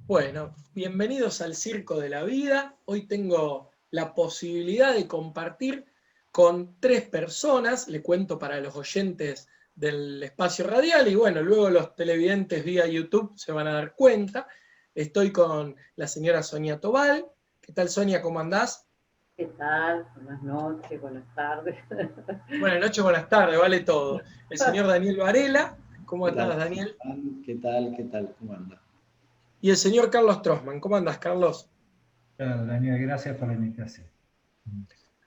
Bueno, bienvenidos al Circo de la Vida. Hoy tengo la posibilidad de compartir con 3 personas, le cuento para los oyentes del espacio radial y bueno, luego los televidentes vía YouTube se van a dar cuenta. Estoy con la señora Sonia Tobal. ¿Qué tal, Sonia? ¿Cómo andás? ¿Qué tal? Buenas noches, buenas tardes. Buenas noches, buenas tardes, vale todo. El señor Daniel Varela. ¿Cómo ¿Qué estás, tal? Daniel? ¿Qué tal? ¿Qué tal? ¿Cómo anda? Y el señor Carlos Trossman. ¿Cómo andás, Carlos? Claro, Daniel, gracias por la invitación.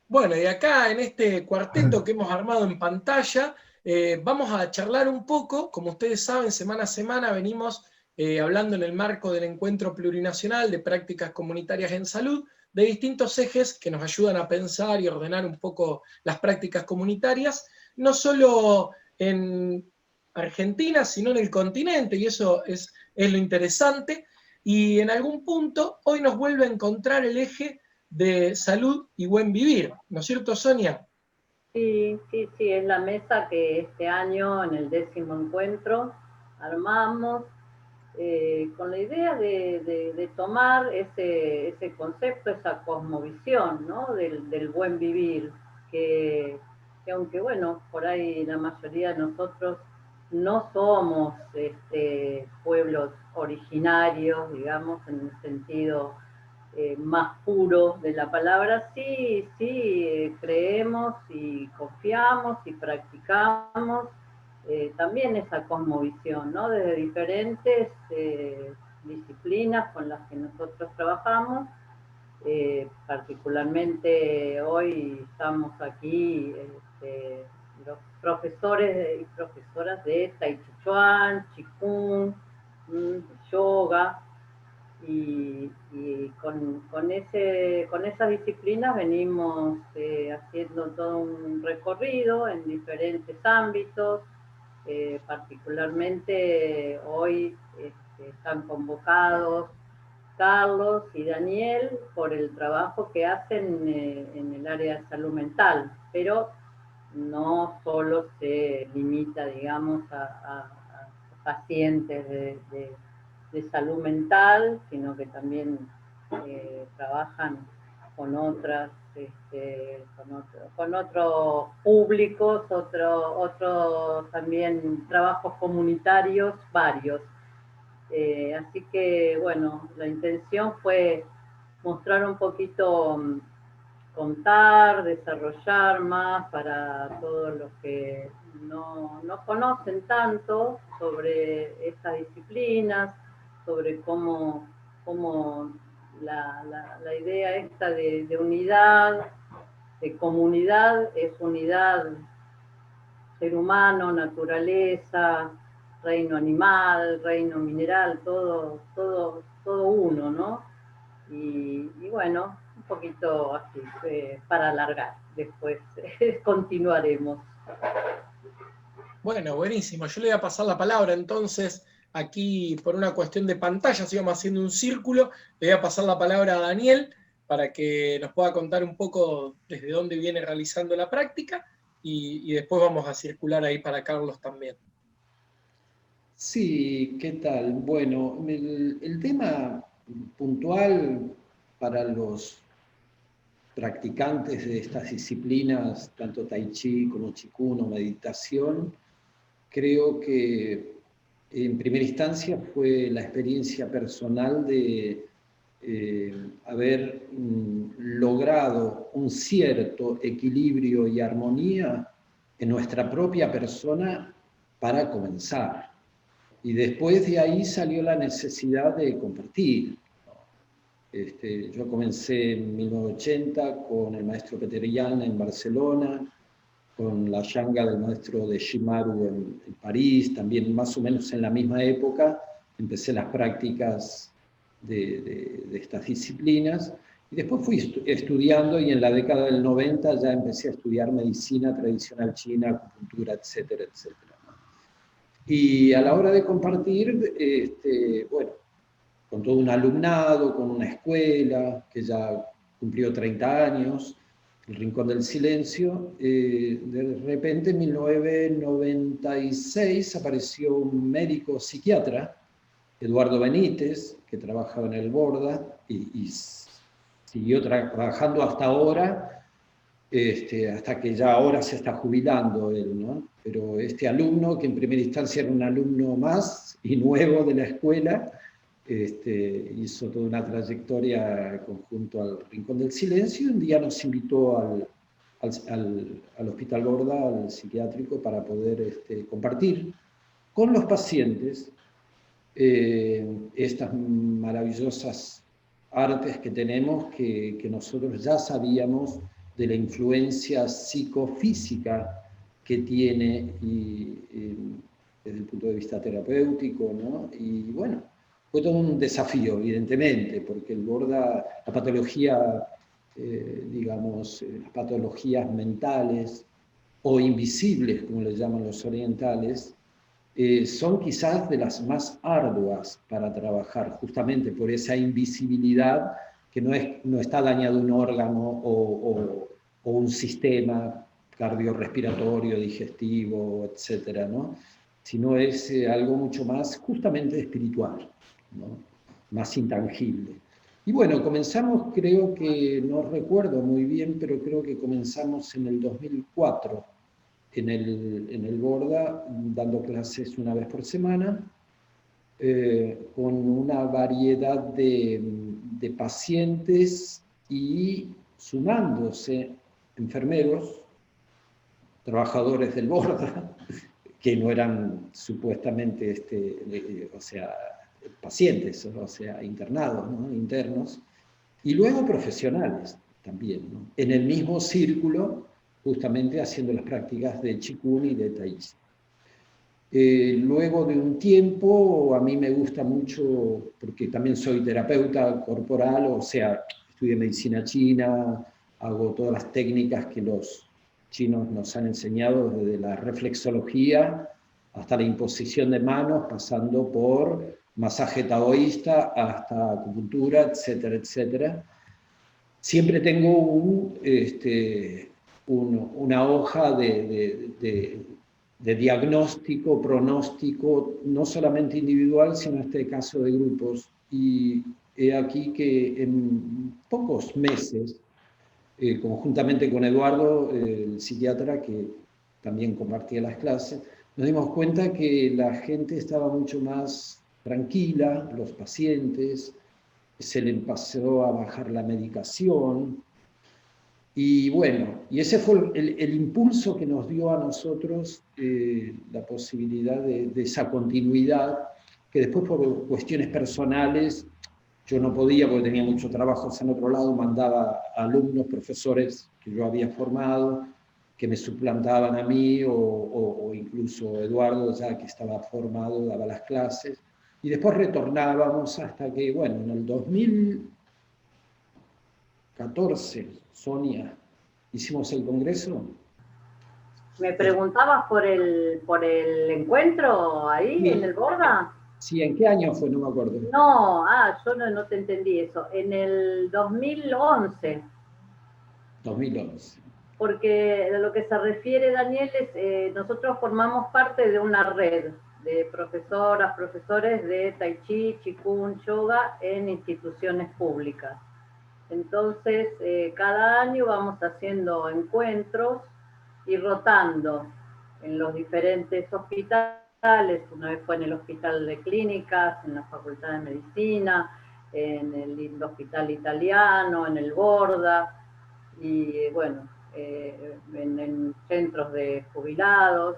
Bueno, y acá en este cuarteto que hemos armado en pantalla, vamos a charlar un poco. Como ustedes saben, semana a semana venimos hablando en el marco del Encuentro Plurinacional de Prácticas Comunitarias en Salud, de distintos ejes que nos ayudan a pensar y ordenar un poco las prácticas comunitarias, no solo en Argentina, sino en el continente, y eso es lo interesante. Y en algún punto, hoy nos vuelve a encontrar el eje de salud y buen vivir, ¿no es cierto, Sonia? Sí, sí, sí, es la mesa que este año en el 10º encuentro armamos con la idea de tomar ese concepto, esa cosmovisión, ¿no? Del buen vivir, que aunque bueno, por ahí la mayoría de nosotros no somos pueblos originarios, digamos, en el sentido más puro de la palabra, sí, sí, creemos y confiamos y practicamos también esa cosmovisión, ¿no? Desde diferentes disciplinas con las que nosotros trabajamos. Particularmente hoy estamos aquí los profesores y profesoras de Tai Chi Chuan, Qigong, yoga, y con esas disciplinas venimos haciendo todo un recorrido en diferentes ámbitos. Particularmente hoy están convocados Carlos y Daniel por el trabajo que hacen en el área de salud mental, pero no solo se limita, digamos, a pacientes de salud mental, sino que también trabajan con otras, con otros públicos, otros también trabajos comunitarios varios. Así que, bueno, la intención fue mostrar un poquito, contar, desarrollar más para todos los que no conocen tanto sobre estas disciplinas, sobre cómo la idea esta de unidad, de comunidad, es unidad ser humano, naturaleza, reino animal, reino mineral, todo uno, ¿no? Y bueno, un poquito así, para alargar, después continuaremos. Bueno, buenísimo. Yo le voy a pasar la palabra entonces aquí por una cuestión de pantalla, si vamos haciendo un círculo, le voy a pasar la palabra a Daniel para que nos pueda contar un poco desde dónde viene realizando la práctica y después vamos a circular ahí para Carlos también. Sí, ¿qué tal? Bueno, el tema puntual para los practicantes de estas disciplinas, tanto Tai Chi como Qigong o meditación, creo que en primera instancia fue la experiencia personal de haber logrado un cierto equilibrio y armonía en nuestra propia persona para comenzar. Y después de ahí salió la necesidad de compartir. Yo comencé en 1980 con el maestro Peter Yan en Barcelona, con la Shanga del maestro de Shimaru en París, también más o menos en la misma época empecé las prácticas de estas disciplinas, y después fui estudiando, y en la década del 90 ya empecé a estudiar medicina tradicional china, acupuntura, etcétera, etcétera. Y a la hora de compartir, bueno, con todo un alumnado, con una escuela que ya cumplió 30 años, el Rincón del Silencio, de repente en 1996 apareció un médico psiquiatra Eduardo Benítez, que trabajaba en el Borda y siguió trabajando hasta ahora, hasta que ya ahora se está jubilando él, ¿no? Pero este alumno, que en primera instancia era un alumno más y nuevo de la escuela, hizo toda una trayectoria conjunto al Rincón del Silencio, y un día nos invitó al Hospital Borda, al psiquiátrico, para poder compartir con los pacientes estas maravillosas artes que tenemos, que nosotros ya sabíamos de la influencia psicofísica que tiene desde el punto de vista terapéutico, ¿no? Y bueno, fue todo un desafío, evidentemente, porque el Borda, la patología, digamos, las patologías mentales o invisibles, como le llaman los orientales, son quizás de las más arduas para trabajar, justamente por esa invisibilidad, que no está dañado un órgano o un sistema cardiorrespiratorio, digestivo, etcétera, ¿no? Sino es algo mucho más justamente espiritual, ¿no? Más intangible. Y bueno, comenzamos, creo que, no recuerdo muy bien, pero creo que comenzamos en el 2004, en el Borda, dando clases una vez por semana, con una variedad de pacientes y sumándose enfermeros, trabajadores del Borda, que no eran supuestamente, o sea, pacientes, o sea, internados, ¿no? Internos, y luego profesionales también, ¿no? En el mismo círculo, justamente haciendo las prácticas de Qigong y de Tai Chi. Luego de un tiempo, a mí me gusta mucho, porque también soy terapeuta corporal, o sea, estudié medicina china, hago todas las técnicas que los chinos nos han enseñado, desde la reflexología hasta la imposición de manos, pasando por masaje taoísta hasta acupuntura, etcétera, etcétera. Siempre tengo una hoja de diagnóstico, pronóstico, no solamente individual, sino en este caso de grupos. Y he aquí que en pocos meses, conjuntamente con Eduardo, el psiquiatra, que también compartía las clases, nos dimos cuenta que la gente estaba mucho más tranquila, los pacientes, se le empezó a bajar la medicación. Y bueno, y ese fue el impulso que nos dio a nosotros la posibilidad de esa continuidad, que después por cuestiones personales yo no podía, porque tenía muchos trabajos en otro lado, mandaba a alumnos, profesores que yo había formado, que me suplantaban a mí, o incluso Eduardo, ya que estaba formado, daba las clases, y después retornábamos hasta que, bueno, en el 2014, Sonia, hicimos el congreso. ¿Me preguntabas por el encuentro ahí, sí, en el Borda? Sí, ¿en qué año fue? No me acuerdo. No, yo no te entendí eso. En el 2011. 2011. Porque a lo que se refiere, Daniel, es nosotros formamos parte de una red de profesoras, profesores de Tai Chi, Qigong, Yoga en instituciones públicas. Entonces, cada año vamos haciendo encuentros y rotando en los diferentes hospitales. Una vez fue en el Hospital de Clínicas, en la Facultad de Medicina, en el Hospital Italiano, en el Borda, y bueno, en centros de jubilados,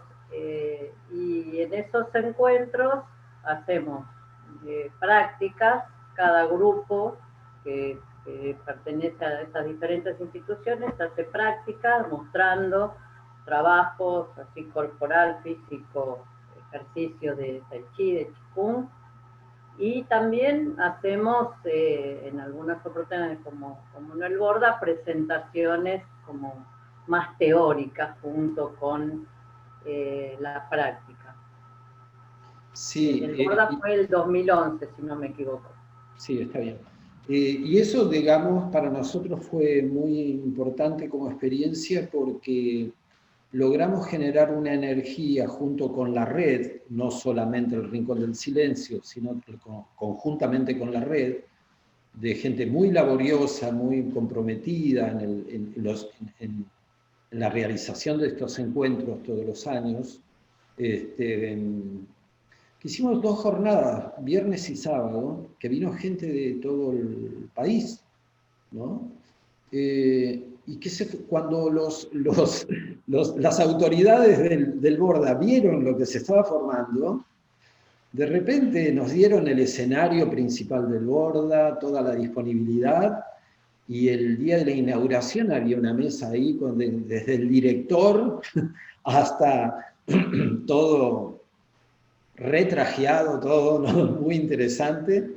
y en esos encuentros hacemos prácticas, cada grupo que pertenece a estas diferentes instituciones hace prácticas mostrando trabajos así corporal, físico, ejercicio de Tai Chi, de Qigong, y también hacemos en algunas oportunidades, como en el Borda, presentaciones como más teóricas junto con la práctica. Sí, el Borda fue el 2011, si no me equivoco. Sí, está bien. Y eso, digamos, para nosotros fue muy importante como experiencia, porque logramos generar una energía junto con la red, no solamente el Rincón del Silencio, sino conjuntamente con la red, de gente muy laboriosa, muy comprometida en la realización de estos encuentros todos los años. Hicimos 2 jornadas, viernes y sábado, que vino gente de todo el país, ¿no? Y que cuando las autoridades del Borda vieron lo que se estaba formando, de repente nos dieron el escenario principal del Borda, toda la disponibilidad, y el día de la inauguración había una mesa ahí desde el director hasta todo retrajeado, todo, ¿no? Muy interesante,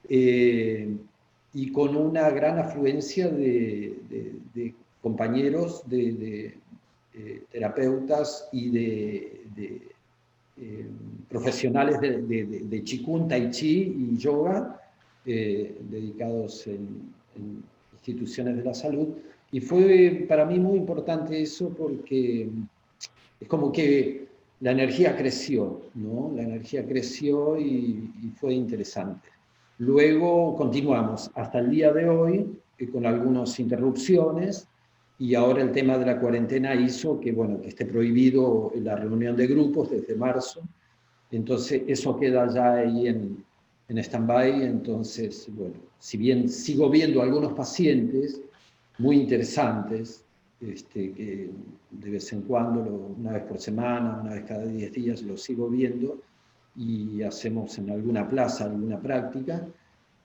y con una gran afluencia de compañeros, de terapeutas y de profesionales de Qigong, Tai Chi y Yoga, dedicados en instituciones de la salud. Y fue para mí muy importante eso, porque es como que la energía creció, ¿no? La energía creció y fue interesante. Luego continuamos hasta el día de hoy, con algunas interrupciones, y ahora el tema de la cuarentena hizo que, bueno, que esté prohibido la reunión de grupos desde marzo. Entonces eso queda ya ahí en stand-by. Entonces, bueno, si bien sigo viendo algunos pacientes muy interesantes, que de vez en cuando, una vez por semana, una vez cada 10 días, los sigo viendo, y hacemos en alguna plaza alguna práctica.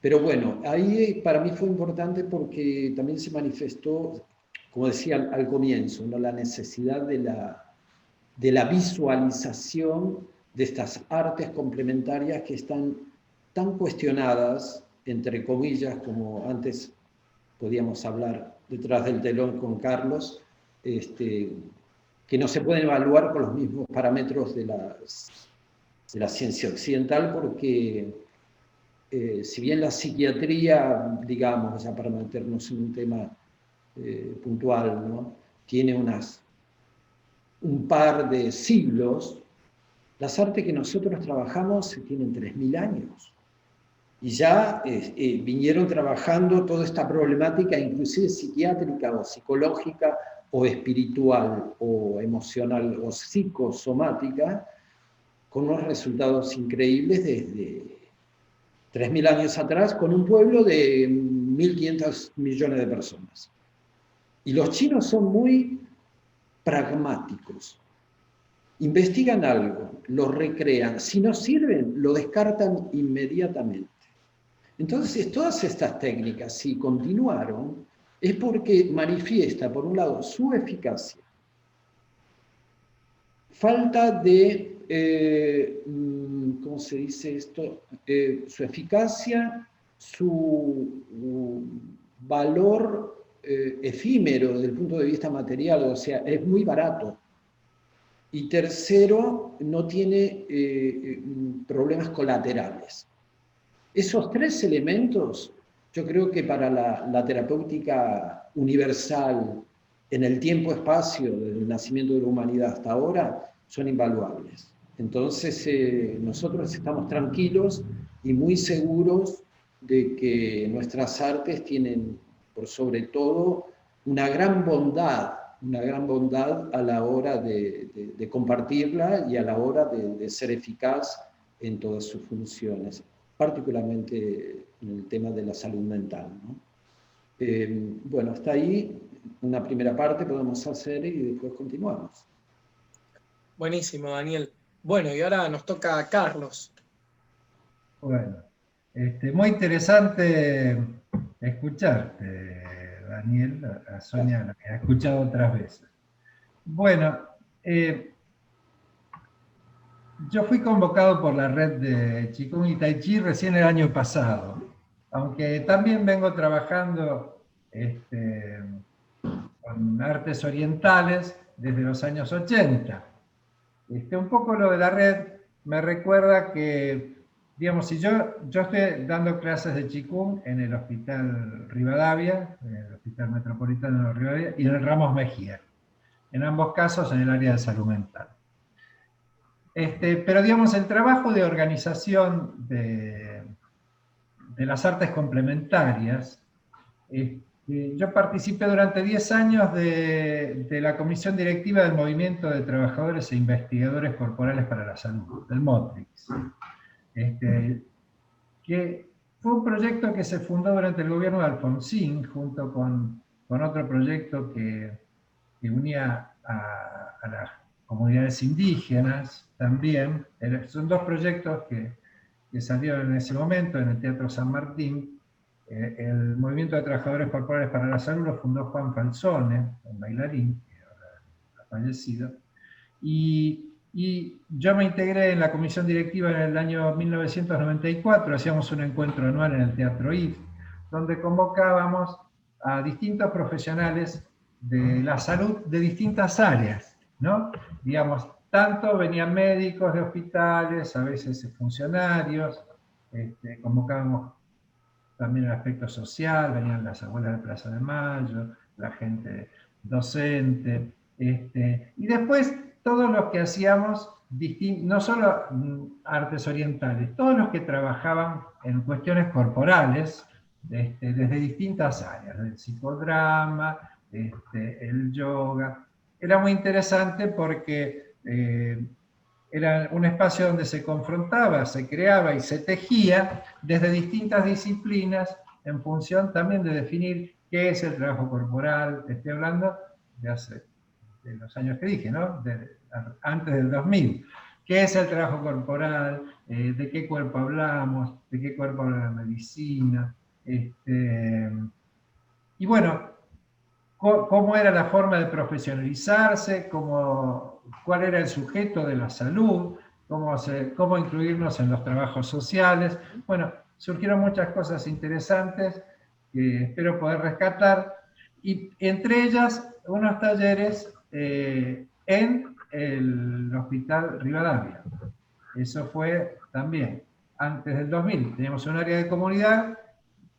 Pero bueno, ahí para mí fue importante porque también se manifestó, como decía al comienzo, ¿no? La necesidad de la visualización de estas artes complementarias que están tan cuestionadas, entre comillas, como antes podíamos hablar detrás del telón con Carlos, que no se pueden evaluar con los mismos parámetros de la ciencia occidental, porque si bien la psiquiatría, digamos, ya para meternos en un tema puntual, ¿no? Tiene un par de siglos, las artes que nosotros trabajamos tienen 3.000 años. Y ya vinieron trabajando toda esta problemática, inclusive psiquiátrica o psicológica o espiritual o emocional o psicosomática, con unos resultados increíbles desde 3.000 años atrás, con un pueblo de 1.500 millones de personas. Y los chinos son muy pragmáticos. Investigan algo, lo recrean, si no sirven, lo descartan inmediatamente. Entonces, todas estas técnicas, si continuaron, es porque manifiesta, por un lado, su eficacia, falta de, ¿cómo se dice esto? Su eficacia, su valor efímero desde el punto de vista material, o sea, es muy barato. Y tercero, no tiene problemas colaterales. Esos 3 elementos, yo creo que para la terapéutica universal en el tiempo-espacio, desde el nacimiento de la humanidad hasta ahora, son invaluables. Entonces, nosotros estamos tranquilos y muy seguros de que nuestras artes tienen, por sobre todo, una gran bondad a la hora de compartirla y a la hora de ser eficaz en todas sus funciones, particularmente en el tema de la salud mental, ¿no? Bueno, hasta ahí una primera parte podemos hacer y después continuamos. Buenísimo, Daniel. Bueno, y ahora nos toca a Carlos. Bueno, muy interesante escucharte, Daniel. A Sonia la he escuchado otras veces. Bueno, yo fui convocado por la red de Qigong y Tai Chi recién el año pasado, aunque también vengo trabajando con artes orientales desde los años 80. Un poco lo de la red me recuerda que, digamos, si yo estoy dando clases de Qigong en el Hospital Rivadavia, en el Hospital Metropolitano de Rivadavia, y en el Ramos Mejía. en ambos casos en el área de salud mental. Pero digamos, el trabajo de organización de las artes complementarias, yo participé durante 10 años de la comisión directiva del Movimiento de Trabajadores e Investigadores Corporales para la Salud, del MOTRIX, que fue un proyecto que se fundó durante el gobierno de Alfonsín, junto con otro proyecto que unía a las comunidades indígenas también. Son dos proyectos que salieron en ese momento en el Teatro San Martín. El Movimiento de Trabajadores Corporales para la Salud lo fundó Juan Falzone, un bailarín, que ahora ha fallecido. Y yo me integré en la comisión directiva en el año 1994, hacíamos un encuentro anual en el Teatro IF, donde convocábamos a distintos profesionales de la salud de distintas áreas, ¿no? Digamos, tanto venían médicos de hospitales, a veces funcionarios, convocábamos también el aspecto social, venían las abuelas de Plaza de Mayo, la gente docente, y después todos los que hacíamos, no solo artes orientales, todos los que trabajaban en cuestiones corporales, desde distintas áreas, el psicodrama, el yoga. Era muy interesante porque era un espacio donde se confrontaba, se creaba y se tejía desde distintas disciplinas en función también de definir qué es el trabajo corporal. Estoy hablando de los años que dije, ¿no? Antes del 2000. ¿Qué es el trabajo corporal? ¿De qué cuerpo hablamos? ¿De qué cuerpo habla la medicina? Y bueno, cómo era la forma de profesionalizarse, cuál era el sujeto de la salud, cómo incluirnos en los trabajos sociales. Bueno, surgieron muchas cosas interesantes que espero poder rescatar, y entre ellas unos talleres en el Hospital Rivadavia. Eso fue también antes del 2000. Teníamos un área de comunidad,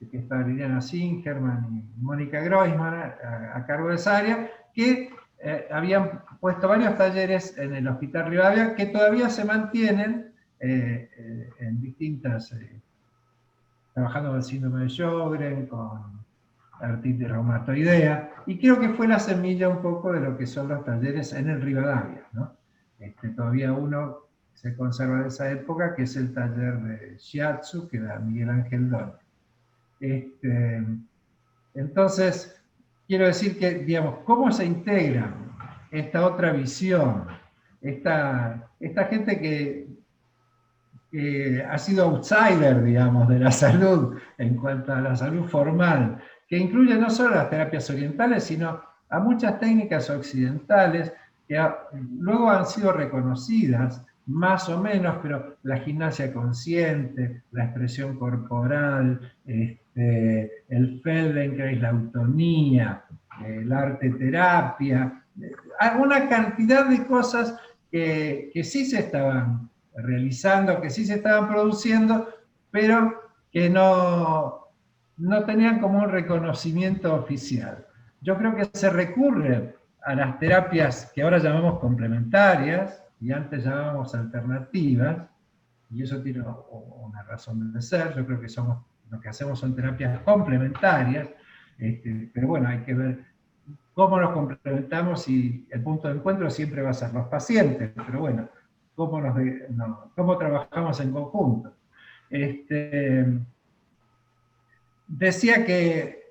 que estaba Liliana Singerman y Mónica Groisman a cargo de esa área, que habían puesto varios talleres en el Hospital Rivadavia que todavía se mantienen en distintas, trabajando con el síndrome de Sjögren, con artritis reumatoidea, y creo que fue la semilla un poco de lo que son los talleres en el Rivadavia, ¿no? Todavía uno se conserva de esa época, que es el taller de Shiatsu, que da Miguel Ángel Don. Entonces, quiero decir que, digamos, ¿cómo se integra esta otra visión? Esta gente que ha sido outsider, digamos, de la salud, en cuanto a la salud formal, que incluye no solo las terapias orientales, sino a muchas técnicas occidentales que luego han sido reconocidas, más o menos, pero la gimnasia consciente, la expresión corporal, el Feldenkrais, la autonía, la arte-terapia, alguna cantidad de cosas que sí se estaban realizando, que sí se estaban produciendo, pero que no tenían como un reconocimiento oficial. Yo creo que se recurre a las terapias que ahora llamamos complementarias, y antes llamábamos alternativas, y eso tiene una razón de ser. Yo creo que lo que hacemos son terapias complementarias, pero bueno, hay que ver cómo nos complementamos, y el punto de encuentro siempre va a ser los pacientes, pero bueno, cómo trabajamos en conjunto. Decía que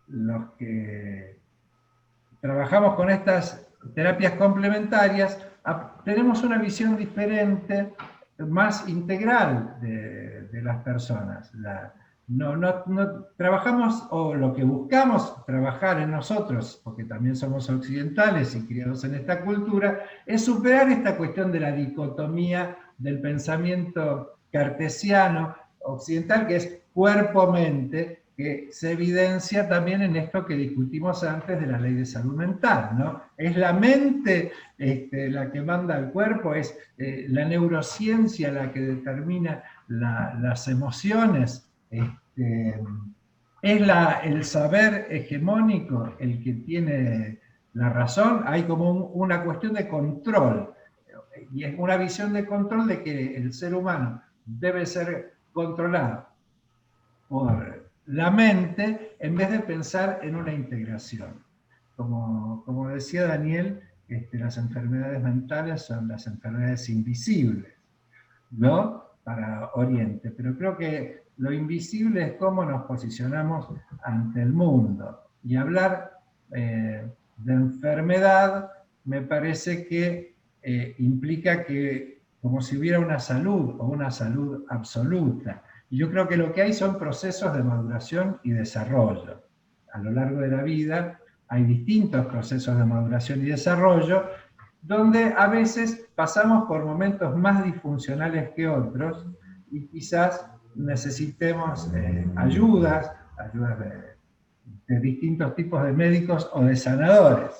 los que trabajamos con estas terapias complementarias tenemos una visión diferente, más integral de las personas. No trabajamos, o lo que buscamos trabajar en nosotros, porque también somos occidentales y criados en esta cultura, es superar esta cuestión de la dicotomía del pensamiento cartesiano occidental, que es cuerpo-mente, que se evidencia también en esto que discutimos antes de la ley de salud mental, ¿no? Es la mente la que manda al cuerpo, es la neurociencia la que determina las emociones, es el saber hegemónico el que tiene la razón, hay como una cuestión de control, y es una visión de control de que el ser humano debe ser controlado por la mente en vez de pensar en una integración. Como decía Daniel, las enfermedades mentales son las enfermedades invisibles, ¿no? Para Oriente, pero creo que lo invisible es cómo nos posicionamos ante el mundo. Y hablar de enfermedad me parece que implica que como si hubiera una salud o una salud absoluta. Y yo creo que lo que hay son procesos de maduración y desarrollo. A lo largo de la vida hay distintos procesos de maduración y desarrollo, donde a veces pasamos por momentos más disfuncionales que otros y quizás necesitemos ayudas de distintos tipos de médicos o de sanadores,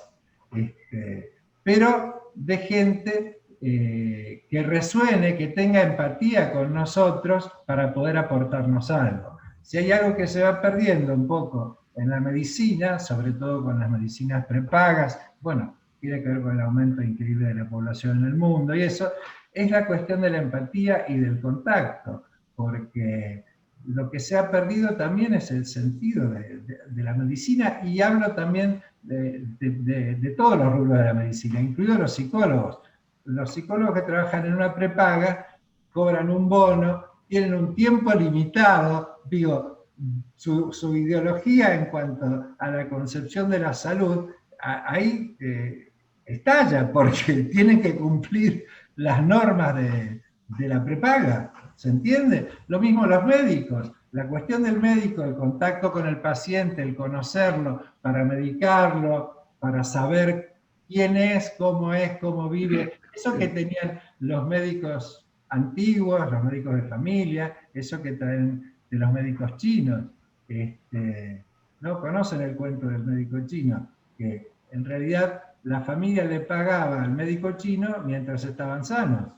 pero de gente que resuene, que tenga empatía con nosotros para poder aportarnos algo. Si hay algo que se va perdiendo un poco en la medicina, sobre todo con las medicinas prepagas, bueno, tiene que ver con el aumento increíble de la población en el mundo, y eso es la cuestión de la empatía y del contacto, porque lo que se ha perdido también es el sentido de la medicina, y hablo también de todos los rubros de la medicina, incluidos los psicólogos. Los psicólogos que trabajan en una prepaga cobran un bono, tienen un tiempo limitado, digo, su ideología en cuanto a la concepción de la salud, ahí estalla, porque tienen que cumplir las normas de la prepaga, ¿se entiende? Lo mismo los médicos, la cuestión del médico, el contacto con el paciente, el conocerlo, para medicarlo, para saber quién es, cómo vive, eso que tenían los médicos antiguos, los médicos de familia, eso que traen de los médicos chinos, no conocen el cuento del médico chino, que en realidad la familia le pagaba al médico chino mientras estaban sanos.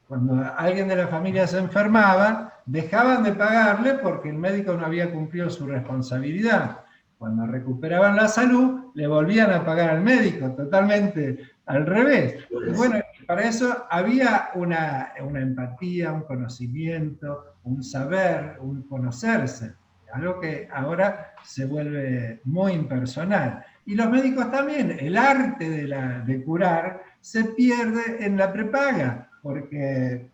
Cuando alguien de la familia se enfermaba, dejaban de pagarle porque el médico no había cumplido su responsabilidad. Cuando recuperaban la salud, le volvían a pagar al médico, totalmente al revés. Y bueno, para eso había una empatía, un conocimiento, un saber, un conocerse, algo que ahora se vuelve muy impersonal. Y los médicos también, el arte de curar se pierde en la prepaga, porque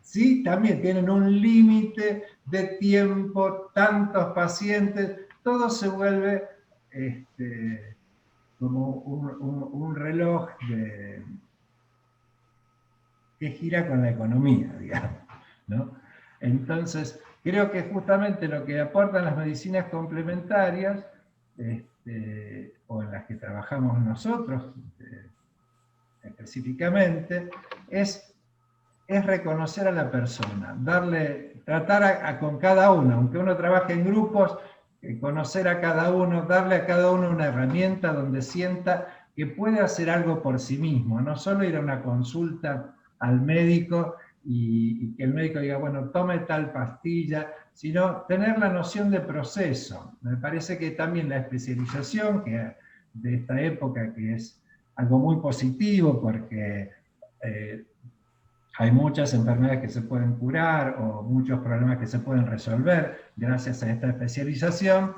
sí, también tienen un límite de tiempo, tantos pacientes, todo se vuelve como un reloj que gira con la economía, digamos, ¿no? Entonces, creo que justamente lo que aportan las medicinas complementarias, o en las que trabajamos nosotros específicamente, es reconocer a la persona, tratar con cada uno, aunque uno trabaje en grupos, conocer a cada uno, darle a cada uno una herramienta donde sienta que puede hacer algo por sí mismo, no solo ir a una consulta al médico y que el médico diga, bueno, tome tal pastilla, sino tener la noción de proceso. Me parece que también la especialización de esta época, que es algo muy positivo porque hay muchas enfermedades que se pueden curar o muchos problemas que se pueden resolver gracias a esta especialización,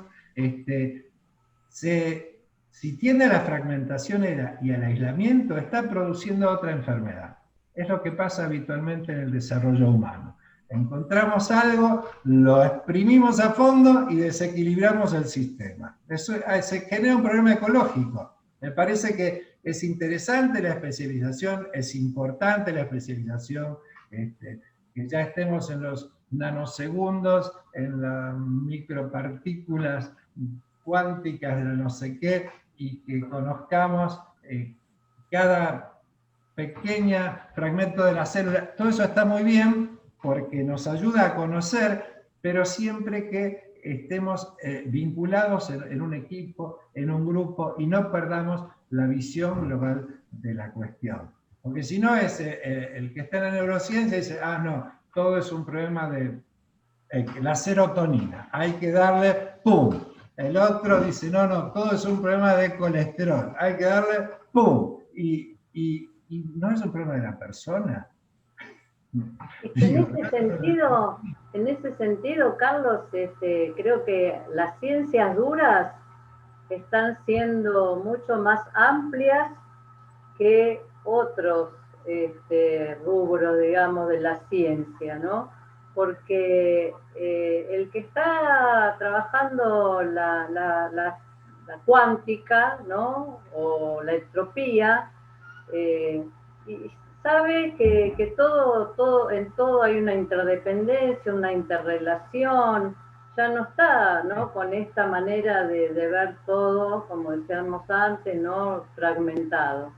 si tiende a la fragmentación y al aislamiento, está produciendo otra enfermedad. Es lo que pasa habitualmente en el desarrollo humano. Encontramos algo, lo exprimimos a fondo y desequilibramos el sistema. Eso se genera un problema ecológico. Me parece que es interesante la especialización, es importante la especialización, que ya estemos en los nanosegundos, en las micropartículas cuánticas de no sé qué, y que conozcamos cada pequeño fragmento de la célula. Todo eso está muy bien porque nos ayuda a conocer, pero siempre que estemos vinculados en un equipo, en un grupo, y no perdamos la visión global de la cuestión. Porque si no, es el que está en la neurociencia dice, ah, no, todo es un problema de la serotonina, hay que darle, ¡pum!, El otro dice, no, no, todo es un problema de colesterol. Hay que darle, ¡pum! Y no es un problema de la persona. En ese sentido, Carlos, creo que las ciencias duras están siendo mucho más amplias que otros rubros, digamos, de la ciencia, ¿no? Porque el que está trabajando la cuántica, ¿no? O la entropía, y sabe que en todo hay una interdependencia, una interrelación, ya no está, ¿no? Con esta manera de ver todo, como decíamos antes, ¿no? Fragmentado.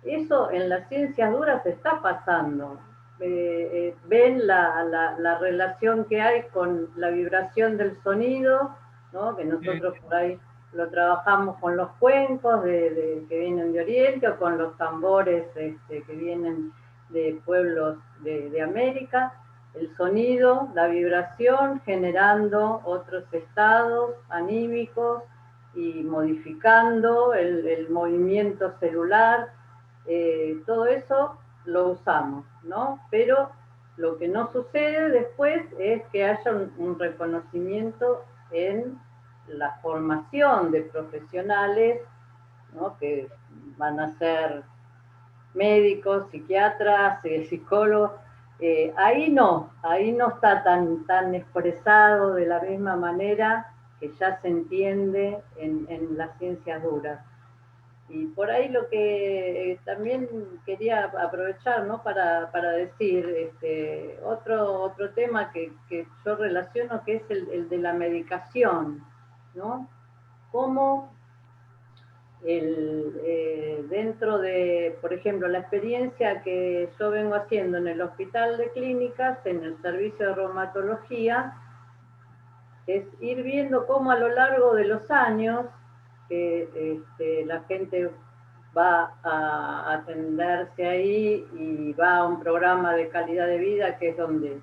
Eso en las ciencias duras está pasando. Ven la relación que hay con la vibración del sonido, ¿no? Que nosotros por ahí lo trabajamos con los cuencos que vienen de Oriente o con los tambores que vienen de pueblos de América. El sonido, la vibración, generando otros estados anímicos y modificando el movimiento celular. Todo eso lo usamos, ¿no? Pero lo que no sucede después es que haya un reconocimiento en la formación de profesionales, ¿no? Que van a ser médicos, psiquiatras, psicólogos. Ahí no está tan expresado de la misma manera que ya se entiende en las ciencias duras. Y por ahí lo que también quería aprovechar, ¿no? para decir otro tema que yo relaciono, que es el de la medicación, ¿no? Cómo dentro de, por ejemplo, la experiencia que yo vengo haciendo en el Hospital de Clínicas, en el servicio de reumatología, es ir viendo cómo a lo largo de los años que la gente va a atenderse ahí y va a un programa de calidad de vida, que es donde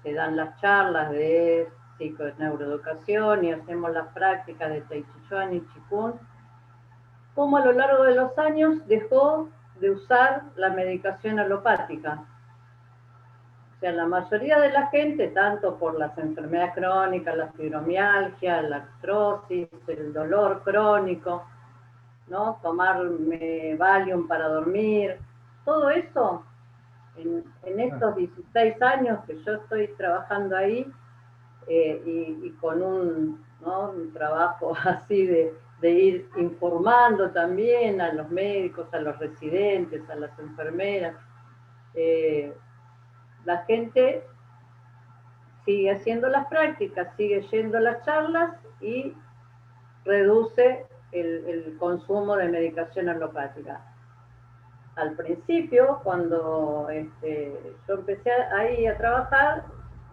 se dan las charlas de psiconeuroeducación y hacemos las prácticas de Tai Chi Chuan y Qigong, cómo a lo largo de los años dejó de usar la medicación alopática. O sea, la mayoría de la gente, tanto por las enfermedades crónicas, la fibromialgia, la artrosis, el dolor crónico, ¿no? Tomar Valium para dormir, todo eso, en estos 16 años que yo estoy trabajando ahí, y con un trabajo así de ir informando también a los médicos, a los residentes, a las enfermeras, la gente sigue haciendo las prácticas, sigue yendo a las charlas y reduce el consumo de medicación alopática. Al principio, cuando yo empecé ahí a trabajar,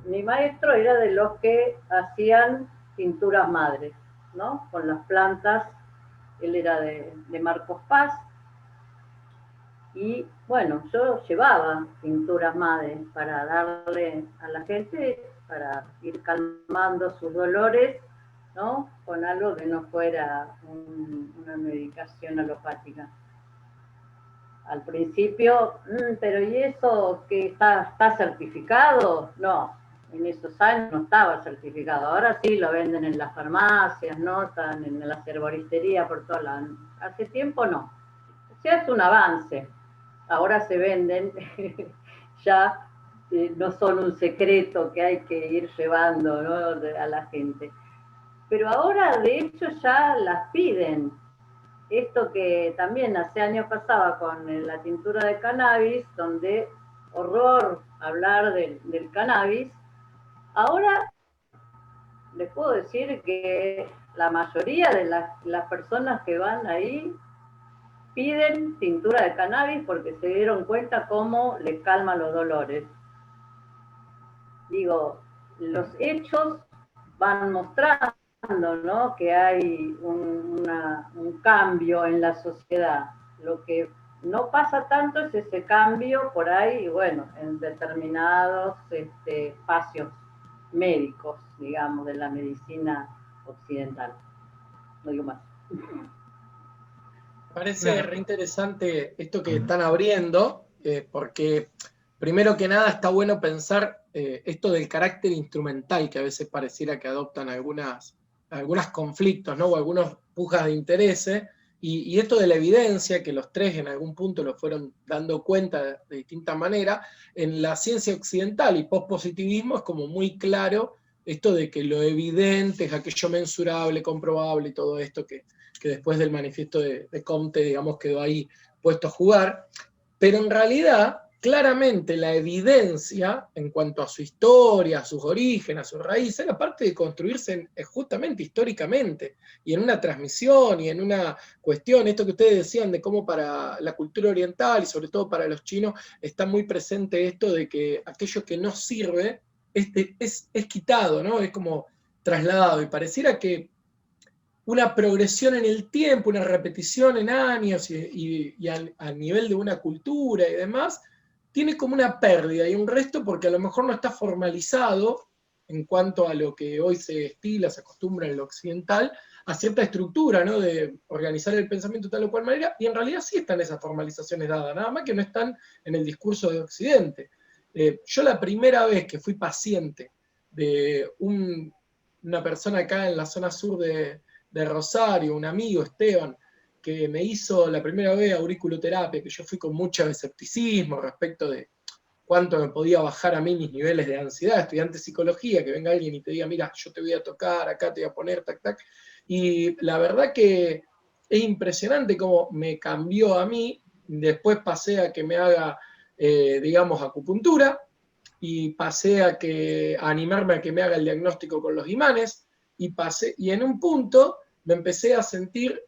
mi maestro era de los que hacían tinturas madres, ¿no? Con las plantas. Él era de Marcos Paz. Y bueno, yo llevaba tinturas madres para darle a la gente, para ir calmando sus dolores, ¿no? Con algo que no fuera una medicación alopática. Al principio, pero ¿y eso que está certificado? No, en esos años no estaba certificado. Ahora sí lo venden en las farmacias, ¿no? Están en la herboristería por toda la... Hace tiempo no. O sea, es un avance. Ahora se venden, ya no son un secreto que hay que ir llevando, ¿no? A la gente. Pero ahora, de hecho, ya las piden. Esto que también hace años pasaba con la tintura de cannabis, donde horror hablar del cannabis, ahora les puedo decir que la mayoría de las personas que van ahí piden tintura de cannabis porque se dieron cuenta cómo les calma los dolores. Digo, los hechos van mostrando, ¿no? Que hay un cambio en la sociedad. Lo que no pasa tanto es ese cambio por ahí, bueno, en determinados espacios médicos, digamos, de la medicina occidental. No digo más. Parece re interesante esto que están abriendo, porque primero que nada está bueno pensar esto del carácter instrumental que a veces pareciera que adoptan algunos conflictos, ¿no? O algunas pujas de intereses, y esto de la evidencia, que los tres en algún punto lo fueron dando cuenta de distinta manera, en la ciencia occidental y pospositivismo es como muy claro esto de que lo evidente es aquello mensurable, comprobable y todo esto que después del manifiesto de Comte, digamos, quedó ahí puesto a jugar, pero en realidad, claramente la evidencia en cuanto a su historia, a sus orígenes, a sus raíces, era parte de construirse justamente históricamente, y en una transmisión, y en una cuestión, esto que ustedes decían de cómo para la cultura oriental, y sobre todo para los chinos, está muy presente esto de que aquello que no sirve es quitado, ¿no? Es como trasladado, y pareciera que una progresión en el tiempo, una repetición en años y a nivel de una cultura y demás, tiene como una pérdida y un resto porque a lo mejor no está formalizado en cuanto a lo que hoy se estila, se acostumbra en lo occidental, a cierta estructura, ¿no? De organizar el pensamiento de tal o cual manera, y en realidad sí están esas formalizaciones dadas, nada más que no están en el discurso de Occidente. Yo la primera vez que fui paciente de una persona acá en la zona sur de Rosario, un amigo, Esteban, que me hizo la primera vez auriculoterapia, que yo fui con mucho escepticismo respecto de cuánto me podía bajar a mí mis niveles de ansiedad, estudiante de psicología, que venga alguien y te diga, mira, yo te voy a tocar, acá te voy a poner, tac, tac. Y la verdad que es impresionante cómo me cambió a mí, después pasé a que me haga, digamos, acupuntura, y pasé a animarme a que me haga el diagnóstico con los imanes, y en un punto me empecé a sentir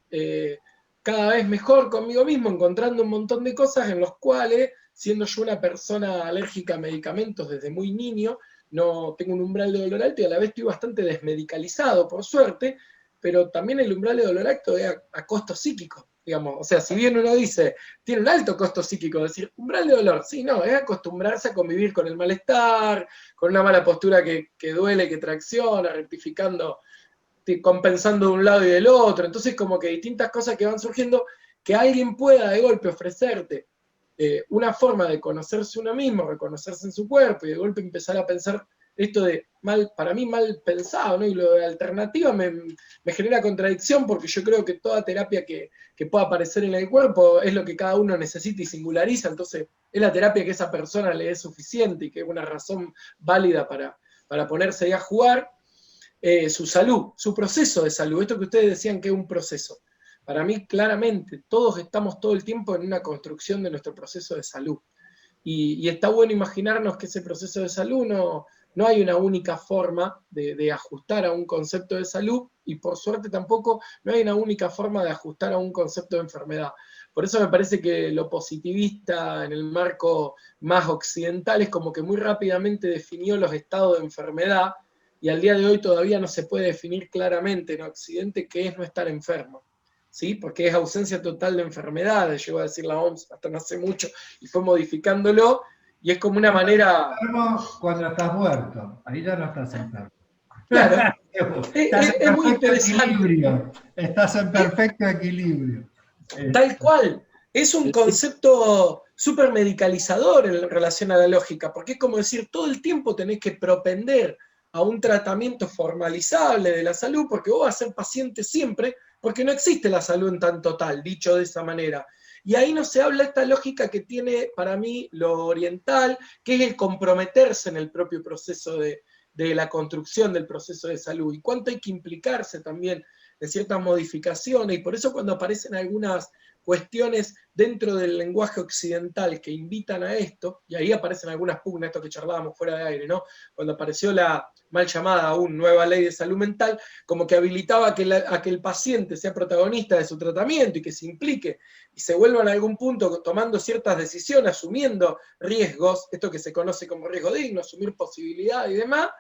cada vez mejor conmigo mismo, encontrando un montón de cosas en los cuales, siendo yo una persona alérgica a medicamentos desde muy niño, no tengo un umbral de dolor alto y a la vez estoy bastante desmedicalizado, por suerte, pero también el umbral de dolor alto es a costo psíquico, digamos. O sea, si bien uno dice, tiene un alto costo psíquico, decir, umbral de dolor, sí, no, es acostumbrarse a convivir con el malestar, con una mala postura que duele, que tracciona, rectificando, compensando de un lado y del otro. Entonces, como que distintas cosas que van surgiendo, que alguien pueda de golpe ofrecerte una forma de conocerse uno mismo, reconocerse en su cuerpo, y de golpe empezar a pensar esto de para mí mal pensado, ¿no? Y lo de alternativa me genera contradicción, porque yo creo que toda terapia que pueda aparecer en el cuerpo es lo que cada uno necesita y singulariza, entonces es la terapia que esa persona le es suficiente y que es una razón válida para ponerse ahí a jugar. Su salud, su proceso de salud, esto que ustedes decían que es un proceso. Para mí, claramente, todos estamos todo el tiempo en una construcción de nuestro proceso de salud. Y está bueno imaginarnos que ese proceso de salud no hay una única forma de ajustar a un concepto de salud, y por suerte tampoco no hay una única forma de ajustar a un concepto de enfermedad. Por eso me parece que lo positivista en el marco más occidental es como que muy rápidamente definió los estados de enfermedad, y al día de hoy todavía no se puede definir claramente en Occidente qué es no estar enfermo, ¿sí? Porque es ausencia total de enfermedades, llegó a decir la OMS hasta no hace mucho, y fue modificándolo, y es como una manera... Cuando estás muerto, ahí ya no estás enfermo. Claro, Estás en es muy perfecto interesante. equilibrio. Estás en perfecto equilibrio. Tal cual. Es un concepto súper medicalizador en relación a la lógica, porque es como decir, todo el tiempo tenés que propender a un tratamiento formalizable de la salud, porque vos vas a ser paciente siempre, porque no existe la salud en tanto tal, dicho de esa manera. Y ahí no se habla esta lógica que tiene para mí lo oriental, que es el comprometerse en el propio proceso de la construcción del proceso de salud, y cuánto hay que implicarse también de ciertas modificaciones, y por eso cuando aparecen algunas cuestiones dentro del lenguaje occidental que invitan a esto, y ahí aparecen algunas pugnas, esto que charlábamos fuera de aire, ¿no? Cuando apareció la mal llamada aún nueva ley de salud mental, como que habilitaba a que el paciente sea protagonista de su tratamiento y que se implique y se vuelva en algún punto tomando ciertas decisiones, asumiendo riesgos, esto que se conoce como riesgo digno, asumir posibilidades y demás.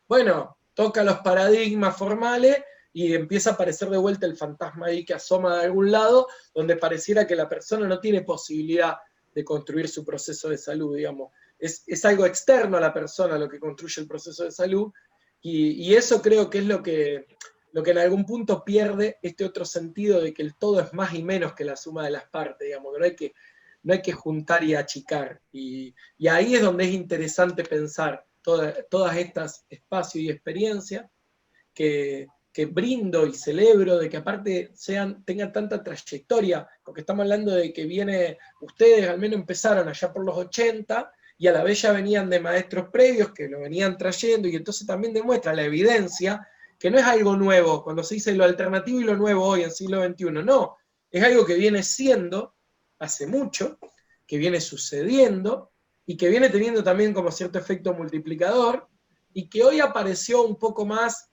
Bueno, toca los paradigmas formales y empieza a aparecer de vuelta el fantasma ahí que asoma de algún lado, donde pareciera que la persona no tiene posibilidad de construir su proceso de salud, digamos. Es algo externo a la persona lo que construye el proceso de salud, y eso creo que es lo lo que en algún punto pierde este otro sentido de que el todo es más y menos que la suma de las partes, digamos, que no hay que juntar y achicar. Y ahí es donde es interesante pensar todas estas espacios y experiencias que brindo y celebro, de que aparte tengan tanta trayectoria, porque estamos hablando de que ustedes al menos empezaron allá por los 80, y a la vez ya venían de maestros previos que lo venían trayendo, y entonces también demuestra la evidencia que no es algo nuevo, cuando se dice lo alternativo y lo nuevo hoy en siglo XXI, no, es algo que viene siendo hace mucho, que viene sucediendo, y que viene teniendo también como cierto efecto multiplicador, y que hoy apareció un poco más,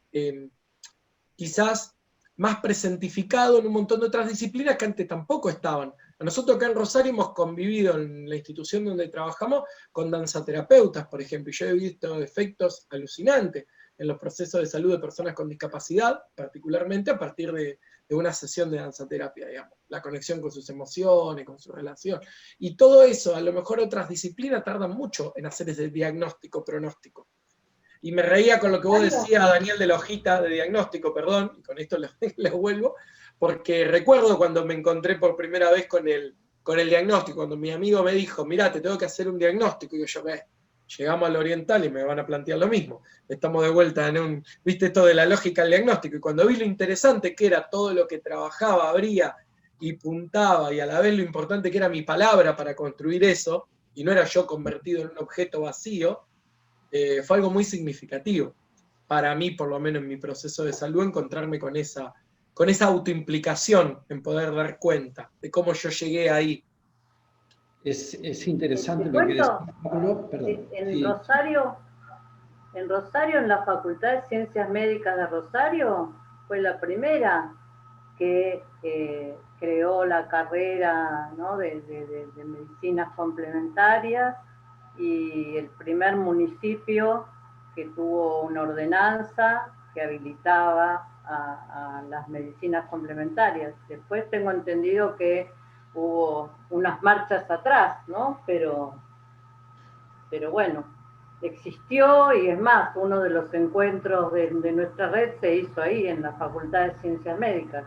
quizás más presentificado en un montón de otras disciplinas que antes tampoco estaban. A nosotros acá en Rosario hemos convivido en la institución donde trabajamos con danzaterapeutas, por ejemplo, y yo he visto efectos alucinantes en los procesos de salud de personas con discapacidad, particularmente a partir de una sesión de danzaterapia, digamos, la conexión con sus emociones, con su relación. Y todo eso, a lo mejor otras disciplinas tardan mucho en hacer ese diagnóstico, pronóstico. Y me reía con lo que vos decías, Daniel, de la hojita de diagnóstico, perdón, y con esto lo vuelvo, porque recuerdo cuando me encontré por primera vez con el diagnóstico, cuando mi amigo me dijo, mirá, te tengo que hacer un diagnóstico, y yo, llegamos al oriental y me van a plantear lo mismo. Estamos de vuelta en viste esto de la lógica del diagnóstico, y cuando vi lo interesante que era todo lo que trabajaba, abría y puntaba, y a la vez lo importante que era mi palabra para construir eso, y no era yo convertido en un objeto vacío, fue algo muy significativo para mí, por lo menos en mi proceso de salud, encontrarme con esa autoimplicación en poder dar cuenta de cómo yo llegué ahí. Es interesante lo que cuento, decía Pablo. Perdón. En Sí. Rosario, en la Facultad de Ciencias Médicas de Rosario, fue la primera que creó la carrera, ¿no?, de medicinas complementarias, y el primer municipio que tuvo una ordenanza que habilitaba a las medicinas complementarias. Después tengo entendido que hubo unas marchas atrás, ¿no? Pero bueno, existió, y es más, uno de los encuentros de nuestra red se hizo ahí, en la Facultad de Ciencias Médicas.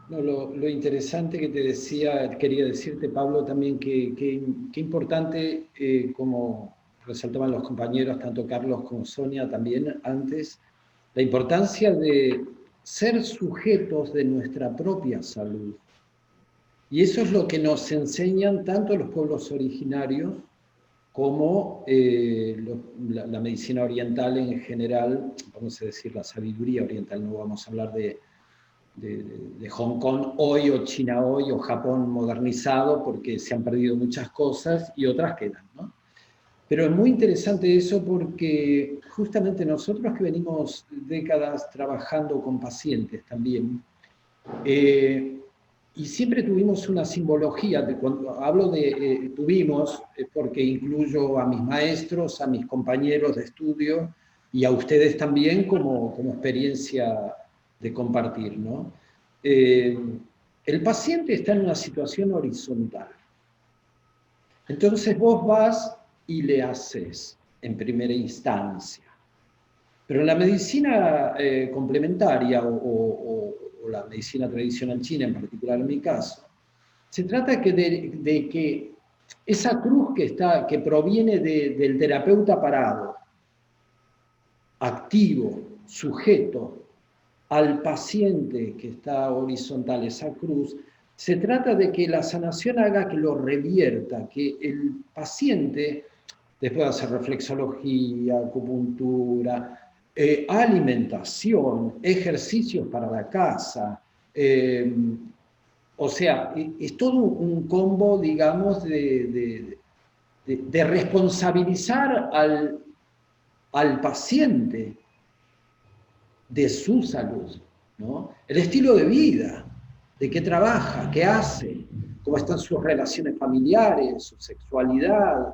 No, lo interesante que te decía, quería decirte, Pablo, también que importante, como resaltaban los compañeros, tanto Carlos como Sonia también antes, la importancia de ser sujetos de nuestra propia salud. Y eso es lo que nos enseñan tanto los pueblos originarios como la medicina oriental en general, vamos a decir la sabiduría oriental, no vamos a hablar de Hong Kong hoy o China hoy o Japón modernizado, porque se han perdido muchas cosas y otras quedan, ¿no? Pero es muy interesante eso, porque justamente nosotros que venimos décadas trabajando con pacientes también, y siempre tuvimos una simbología, cuando hablo de tuvimos, porque incluyo a mis maestros, a mis compañeros de estudio y a ustedes también como experiencia de compartir, ¿no? El paciente está en una situación horizontal. Entonces vos vas y le haces en primera instancia. Pero en la medicina complementaria o la medicina tradicional china, en particular en mi caso, se trata de que esa cruz que proviene del terapeuta parado, activo, sujeto, al paciente que está horizontal, esa cruz, se trata de que la sanación haga que lo revierta, que el paciente, después de hacer reflexología, acupuntura, alimentación, ejercicios para la casa, o sea, es todo un combo, digamos, de responsabilizar al paciente de su salud, ¿no? El estilo de vida, de qué trabaja, qué hace, cómo están sus relaciones familiares, su sexualidad.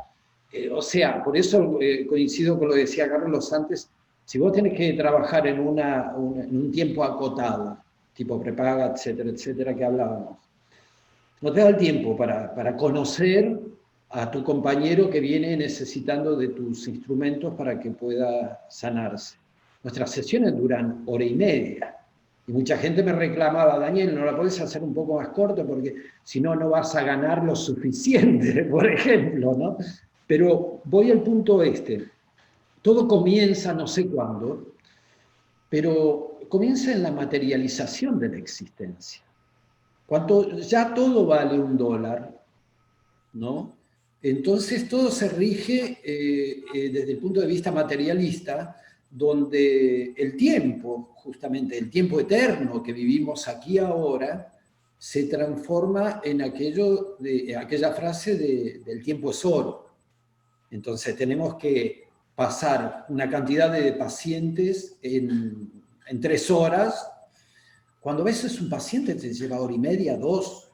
O sea, por eso coincido con lo que decía Carlos antes, si vos tenés que trabajar en un tiempo acotado, tipo prepaga, etcétera, etcétera, que hablábamos, no te da el tiempo para conocer a tu compañero que viene necesitando de tus instrumentos para que pueda sanarse. nuestras sesiones duran hora y media. Y mucha gente me reclamaba, Daniel, ¿no la podés hacer un poco más corto? Porque si no, no vas a ganar lo suficiente, por ejemplo, ¿no? Pero voy al punto este. Todo comienza, no sé cuándo, pero comienza en la materialización de la existencia. Cuando ya todo vale $1, ¿no? Entonces todo se rige desde el punto de vista materialista, donde el tiempo, justamente el tiempo eterno que vivimos aquí ahora, se transforma en aquella frase del tiempo es oro. Entonces tenemos que pasar una cantidad de pacientes en 3 horas, cuando a veces un paciente te lleva hora y media, 2.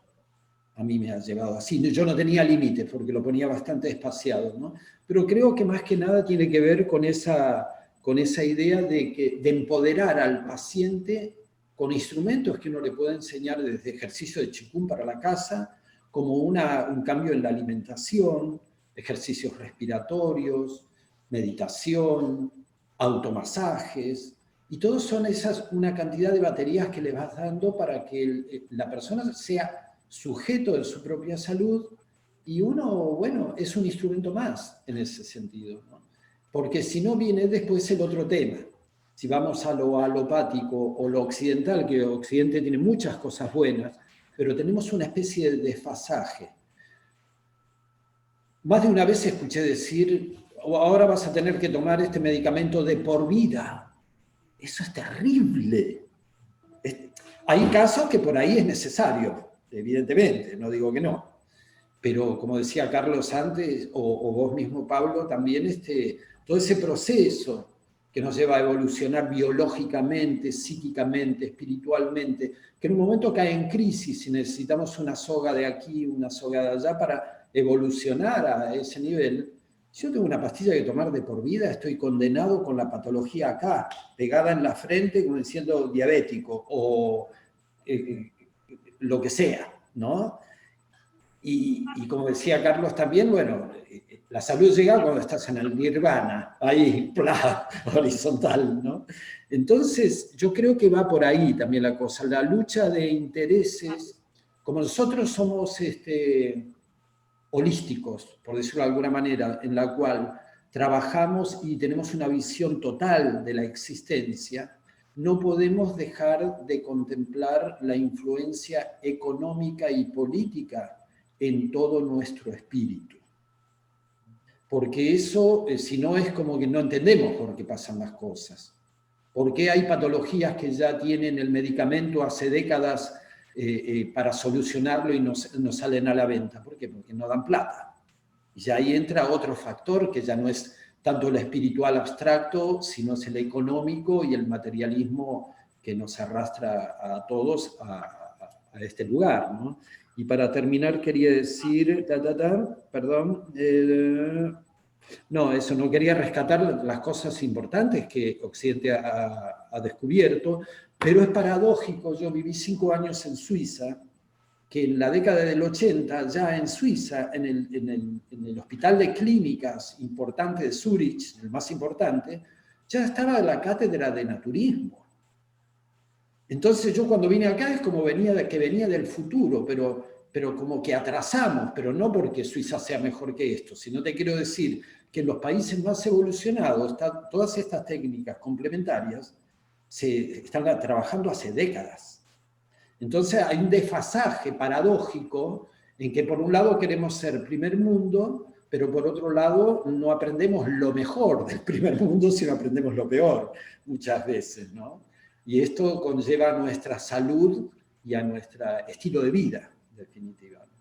A mí me ha llevado así. Yo no tenía límites porque lo ponía bastante espaciado, ¿no? Pero creo que más que nada tiene que ver con esa idea de empoderar al paciente con instrumentos que uno le puede enseñar desde ejercicio de Qigong para la casa, como un cambio en la alimentación, ejercicios respiratorios, meditación, automasajes, y todos son una cantidad de baterías que le vas dando para que la persona sea sujeto de su propia salud, y uno, bueno, es un instrumento más en ese sentido, ¿no? Porque si no viene después el otro tema. Si vamos a lo alopático o lo occidental, que Occidente tiene muchas cosas buenas, pero tenemos una especie de desfasaje. Más de una vez escuché decir, ahora vas a tener que tomar este medicamento de por vida. Eso es terrible. Hay casos que por ahí es necesario, evidentemente, no digo que no. Pero como decía Carlos antes, o vos mismo, Pablo, también todo ese proceso que nos lleva a evolucionar biológicamente, psíquicamente, espiritualmente, que en un momento cae en crisis y necesitamos una soga de aquí, una soga de allá para evolucionar a ese nivel. Si yo tengo una pastilla que tomar de por vida, estoy condenado con la patología acá, pegada en la frente, como diciendo diabético, o lo que sea, ¿no? Y como decía Carlos también, bueno, la salud llega cuando estás en el nirvana, ahí, horizontal, ¿no? Entonces, yo creo que va por ahí también la cosa, la lucha de intereses, como nosotros somos holísticos, por decirlo de alguna manera, en la cual trabajamos y tenemos una visión total de la existencia, no podemos dejar de contemplar la influencia económica y política en todo nuestro espíritu. Porque eso, si no, es como que no entendemos por qué pasan las cosas. ¿Por qué hay patologías que ya tienen el medicamento hace décadas para solucionarlo y no salen a la venta? ¿Por qué? Porque no dan plata. Y ya ahí entra otro factor que ya no es tanto el espiritual abstracto, sino es el económico y el materialismo que nos arrastra a todos a este lugar, ¿no? Y para terminar quería decir, perdón, no, eso, no quería rescatar las cosas importantes que Occidente ha descubierto, pero es paradójico. Yo viví 5 años en Suiza, que en la década del 80, ya en Suiza, en el hospital de clínicas importante de Zurich, el más importante, ya estaba la cátedra de naturismo. Entonces yo cuando vine acá es como que venía del futuro, pero como que atrasamos, pero no porque Suiza sea mejor que esto, sino te quiero decir que en los países más evolucionados, todas estas técnicas complementarias se están trabajando hace décadas. Entonces hay un desfasaje paradójico en que por un lado queremos ser primer mundo, pero por otro lado no aprendemos lo mejor del primer mundo, sino aprendemos lo peor muchas veces, ¿no? Y esto conlleva a nuestra salud y a nuestro estilo de vida, definitivamente.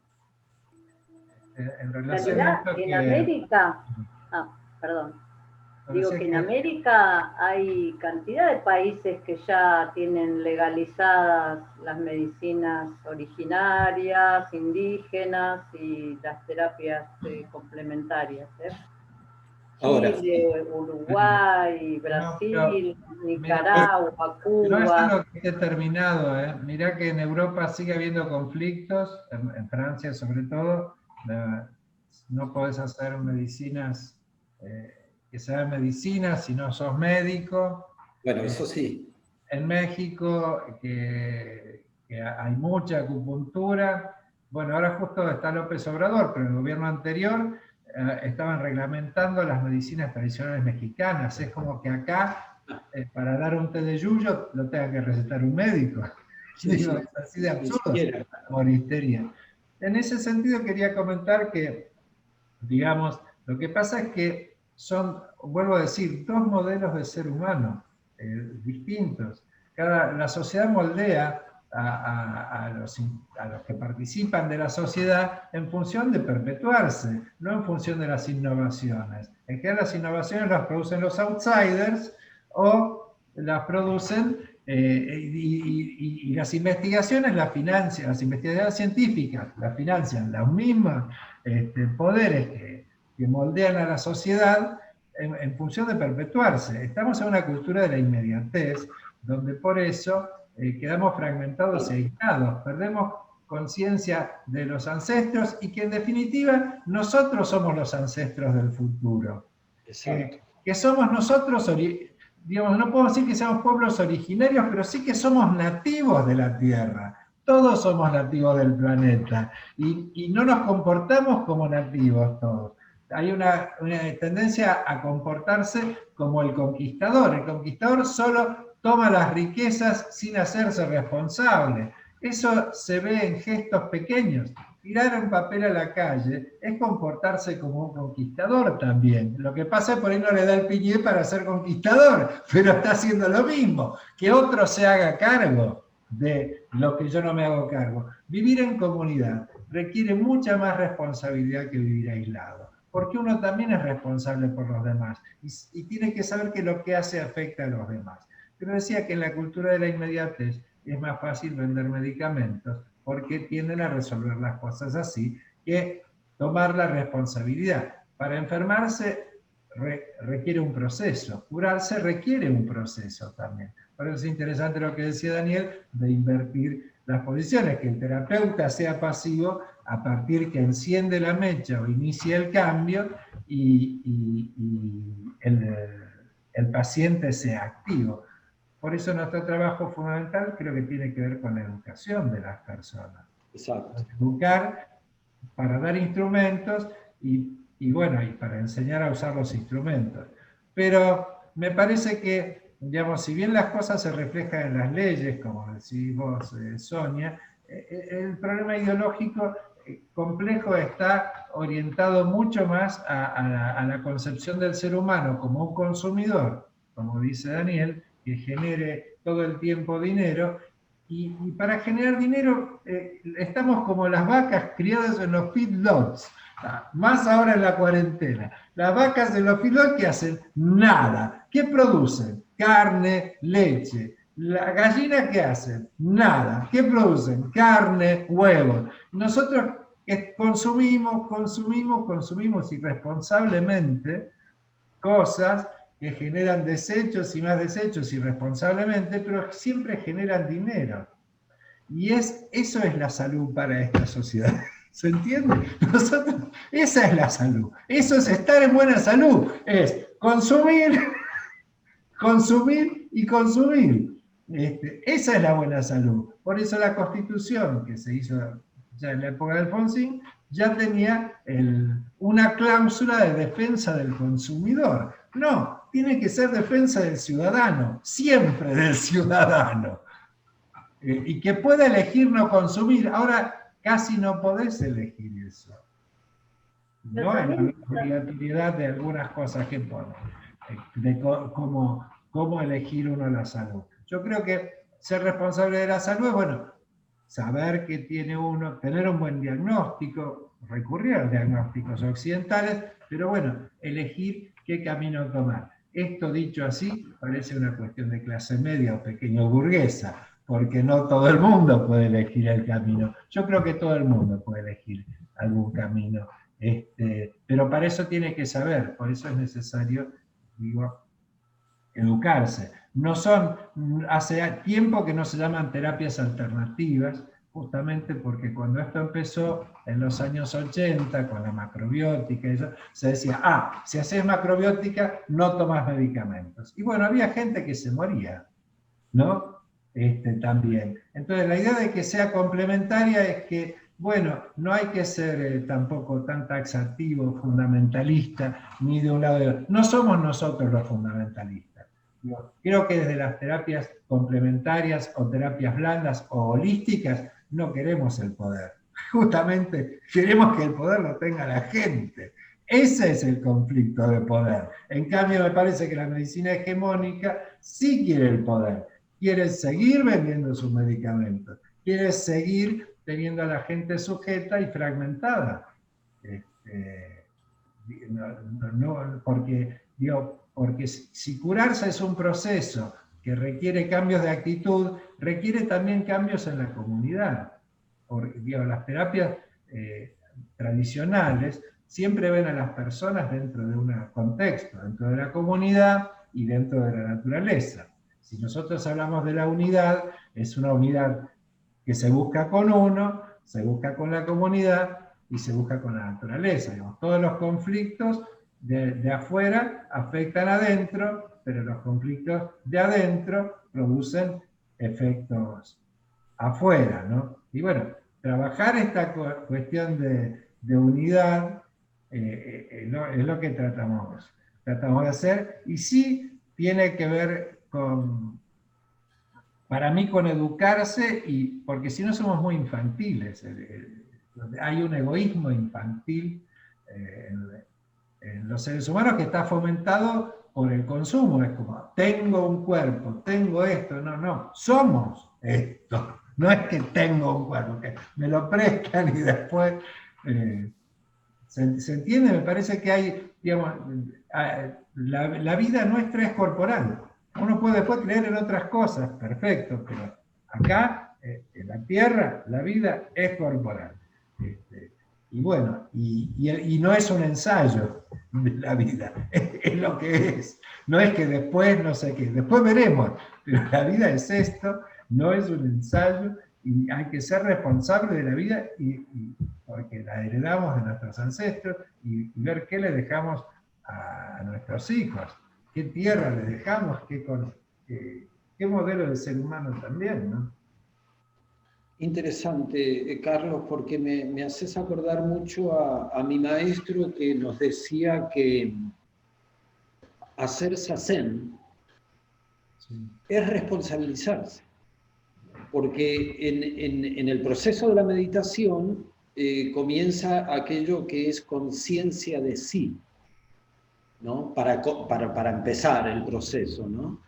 En relación a esto en América, perdón, digo que en América hay cantidad de países que ya tienen legalizadas las medicinas originarias, indígenas y las terapias complementarias, ¿eh? Ahora, Chile, Uruguay, Brasil, Nicaragua, Cuba. No es algo que esté terminado, ¿eh? Mirá que en Europa sigue habiendo conflictos, en Francia sobre todo, no podés hacer medicinas, que sean medicinas si no sos médico, Bueno, eso sí. En México, que hay mucha acupuntura. Bueno, ahora justo está López Obrador, pero en el gobierno anterior estaban reglamentando las medicinas tradicionales mexicanas. Es como que acá, para dar un té de yuyo, lo tenga que recetar un médico. Sí, Digo, sí, es así de absurdo, siquiera. por histeria. En ese sentido quería comentar que, digamos, lo que pasa es que son, vuelvo a decir, dos modelos de ser humano distintos. La sociedad moldea a los que participan de la sociedad en función de perpetuarse, no en función de las innovaciones. En general las innovaciones las producen los outsiders o las producen y las investigaciones las financian, las investigaciones científicas las financian los mismos poderes que moldean a la sociedad en función de perpetuarse. Estamos en una cultura de la inmediatez, donde por eso quedamos fragmentados y aislados, perdemos conciencia de los ancestros y que en definitiva nosotros somos los ancestros del futuro. Que somos nosotros, digamos, no puedo decir que seamos pueblos originarios, pero sí que somos nativos de la Tierra. Todos somos nativos del planeta y no nos comportamos como nativos todos. Hay una tendencia a comportarse como el conquistador. El conquistador solo toma las riquezas sin hacerse responsable. Eso se ve en gestos pequeños. Tirar un papel a la calle es comportarse como un conquistador también. Lo que pasa es que por ahí no le da el piñé para ser conquistador, pero está haciendo lo mismo. Que otro se haga cargo de lo que yo no me hago cargo. Vivir en comunidad requiere mucha más responsabilidad que vivir aislado, porque uno también es responsable por los demás y tiene que saber que lo que hace afecta a los demás. Pero decía que en la cultura de la inmediatez es más fácil vender medicamentos porque tienden a resolver las cosas así que tomar la responsabilidad. Para enfermarse requiere un proceso, curarse requiere un proceso también. Por eso es interesante lo que decía Daniel de invertir las posiciones, que el terapeuta sea pasivo a partir que enciende la mecha o inicia el cambio y el paciente sea activo. Por eso nuestro trabajo fundamental creo que tiene que ver con la educación de las personas. Exacto. Educar para dar instrumentos y bueno, y para enseñar a usar los instrumentos. Pero me parece que, digamos, si bien las cosas se reflejan en las leyes, como decís vos, Sonia, el problema ideológico complejo está orientado mucho más a la concepción del ser humano como un consumidor, como dice Daniel, que genere todo el tiempo dinero, y para generar dinero estamos como las vacas criadas en los feedlots, más ahora en la cuarentena. Las vacas en los feedlots, ¿qué hacen? Nada. ¿Qué producen? Carne, leche. ¿La gallina qué hacen? Nada. ¿Qué producen? Carne, huevos. Nosotros consumimos irresponsablemente cosas que generan desechos y más desechos irresponsablemente, pero siempre generan dinero. Y eso es la salud para esta sociedad. ¿Se entiende? Esa es la salud. Eso es estar en buena salud. Es consumir, consumir y consumir. Esa es la buena salud. Por eso la Constitución, que se hizo ya en la época de Alfonsín, ya tenía una cláusula de defensa del consumidor. No, tiene que ser defensa del ciudadano, siempre del ciudadano. Y que pueda elegir no consumir. Ahora casi no podés elegir eso. No en la obligatoriedad de algunas cosas que ponen, de cómo elegir uno la salud. Yo creo que ser responsable de la salud es, bueno, saber que tiene uno, tener un buen diagnóstico, recurrir a diagnósticos occidentales, pero bueno, elegir qué camino tomar. Esto dicho así parece una cuestión de clase media o pequeño burguesa, porque no todo el mundo puede elegir el camino. Yo creo que todo el mundo puede elegir algún camino, pero para eso tiene que saber, por eso es necesario, digo, educarse. Hace tiempo que no se llaman terapias alternativas, justamente porque cuando esto empezó en los años 80, con la macrobiótica, se decía, si haces macrobiótica, no tomas medicamentos. Y bueno, había gente que se moría, ¿no? También. Entonces, la idea de que sea complementaria es que, bueno, no hay que ser tampoco tan taxativo, fundamentalista, ni de un lado de otro. No somos nosotros los fundamentalistas. Creo que desde las terapias complementarias o terapias blandas o holísticas no queremos el poder. Justamente queremos que el poder lo tenga la gente. Ese es el conflicto de poder. En cambio, me parece que la medicina hegemónica sí quiere el poder. Quiere seguir vendiendo sus medicamentos. Quiere seguir teniendo a la gente sujeta y fragmentada. Porque si curarse es un proceso que requiere cambios de actitud, requiere también cambios en la comunidad. Las terapias tradicionales siempre ven a las personas dentro de un contexto, dentro de la comunidad y dentro de la naturaleza. Si nosotros hablamos de la unidad, es una unidad que se busca con uno, se busca con la comunidad y se busca con la naturaleza. Digamos, todos los conflictos de afuera afectan adentro, pero los conflictos de adentro producen efectos afuera, ¿no? Y bueno, trabajar esta cuestión de unidad es lo que tratamos de hacer, y sí tiene que ver para mí, con educarse, porque si no somos muy infantiles. Hay un egoísmo infantil en los seres humanos que está fomentado por el consumo. Es como, tengo un cuerpo, tengo esto. No, somos esto. No es que tengo un cuerpo, que me lo prestan y después... ¿Se entiende? Me parece que hay, digamos, la vida nuestra es corporal. Uno puede después creer en otras cosas, perfecto, pero acá, en la Tierra, la vida es corporal. Y bueno, y no es un ensayo de la vida, es lo que es. No es que después no sé qué, después veremos, pero la vida es esto, no es un ensayo, y hay que ser responsable de la vida, porque la heredamos de nuestros ancestros, y ver qué le dejamos a nuestros hijos, qué tierra le dejamos, qué modelo de ser humano también, ¿no? Interesante, Carlos, porque me haces acordar mucho a mi maestro, que nos decía que hacer sazen es responsabilizarse, porque en el proceso de la meditación comienza aquello que es conciencia de sí, ¿no? Para empezar el proceso, ¿no?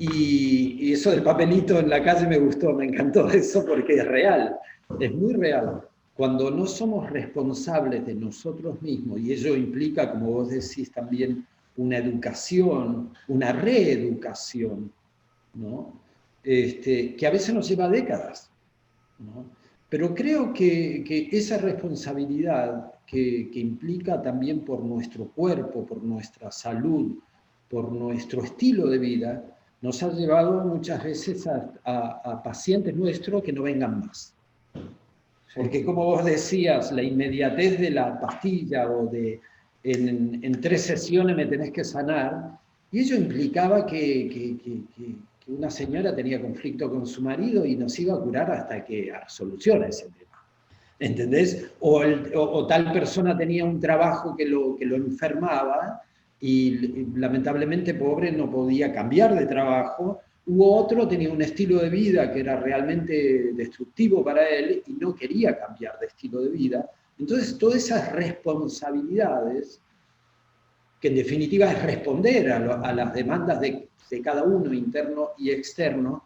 Y eso del papelito en la calle me gustó, me encantó eso, porque es real, es muy real. Cuando no somos responsables de nosotros mismos, y ello implica, como vos decís también, una educación, una reeducación, ¿no? Que a veces nos lleva décadas, ¿no? Pero creo que esa responsabilidad que implica también por nuestro cuerpo, por nuestra salud, por nuestro estilo de vida, nos ha llevado muchas veces a pacientes nuestros que no vengan más. Porque, como vos decías, la inmediatez de la pastilla o en 3 sesiones me tenés que sanar, y ello implicaba que una señora tenía conflicto con su marido y nos iba a curar hasta que solucione ese tema. ¿Entendés? O tal persona tenía un trabajo que lo enfermaba, y lamentablemente, pobre, no podía cambiar de trabajo, u otro tenía un estilo de vida que era realmente destructivo para él y no quería cambiar de estilo de vida. Entonces, todas esas responsabilidades, que en definitiva es responder a las demandas de cada uno, interno y externo,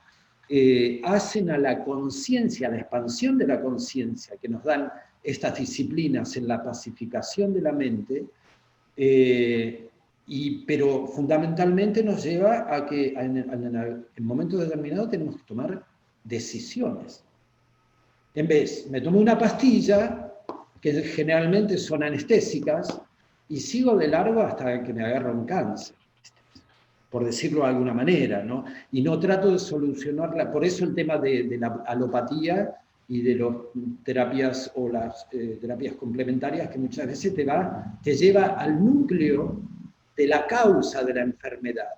hacen a la conciencia, a la expansión de la conciencia que nos dan estas disciplinas en la pacificación de la mente, pero fundamentalmente nos lleva a que en momentos determinados tenemos que tomar decisiones. En vez, me tomo una pastilla, que generalmente son anestésicas, y sigo de largo hasta que me agarra un cáncer, por decirlo de alguna manera, ¿no? Y no trato de solucionarla. Por eso el tema de la alopatía y de las terapias o las terapias complementarias, que muchas veces te lleva al núcleo de la causa de la enfermedad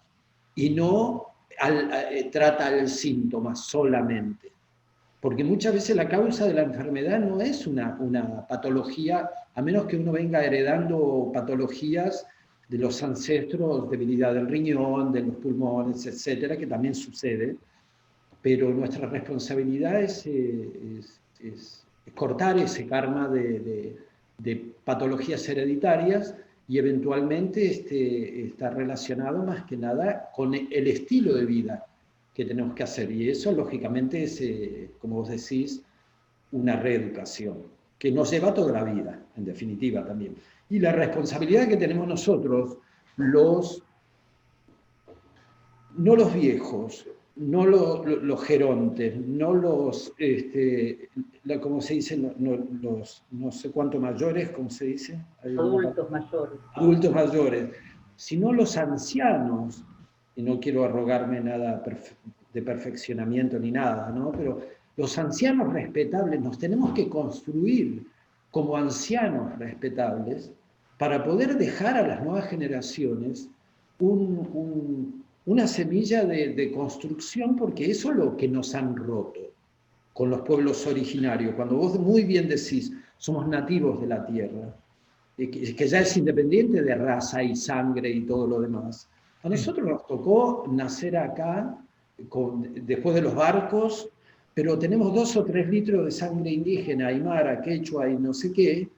y no trata el síntoma solamente. Porque muchas veces la causa de la enfermedad no es una patología, a menos que uno venga heredando patologías de los ancestros, debilidad del riñón, de los pulmones, etcétera, que también sucede. Pero nuestra responsabilidad es cortar ese karma de patologías hereditarias y eventualmente está relacionado más que nada con el estilo de vida que tenemos que hacer. Y eso, lógicamente, es, como vos decís, una reeducación, que nos lleva toda la vida, en definitiva también. Y la responsabilidad que tenemos nosotros, no los viejos, no los gerontes, no los, ¿cómo se dice? No sé cuánto mayores, ¿cómo se dice? Adultos mayores. Adultos mayores, sino los ancianos, y no quiero arrogarme nada de perfeccionamiento ni nada, ¿no? Pero los ancianos respetables nos tenemos que construir como ancianos respetables para poder dejar a las nuevas generaciones una semilla de construcción, porque eso es lo que nos han roto con los pueblos originarios. Cuando vos muy bien decís, somos nativos de la tierra, que ya es independiente de raza y sangre y todo lo demás. A nosotros nos tocó nacer acá, después de los barcos, pero tenemos 2 o 3 litros de sangre indígena, aymara, quechua y no sé qué,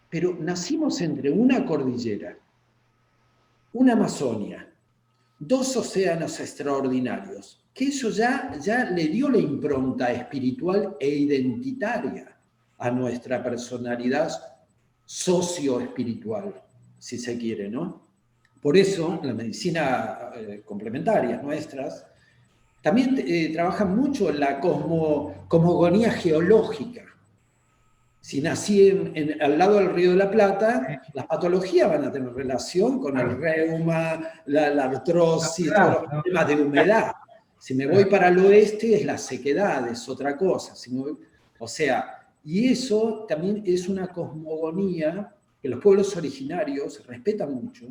pero nacimos entre una cordillera, una Amazonia, 2 océanos extraordinarios, que eso ya le dio la impronta espiritual e identitaria a nuestra personalidad socioespiritual, si se quiere, ¿no? Por eso, la medicina complementaria nuestras también trabajan mucho en la cosmogonía geológica. Si nací al lado del Río de la Plata, las patologías van a tener relación con el reuma, la artrosis, todos los problemas de humedad. Si me voy para el oeste, es la sequedad, es otra cosa. O sea, y eso también es una cosmogonía que los pueblos originarios respetan mucho,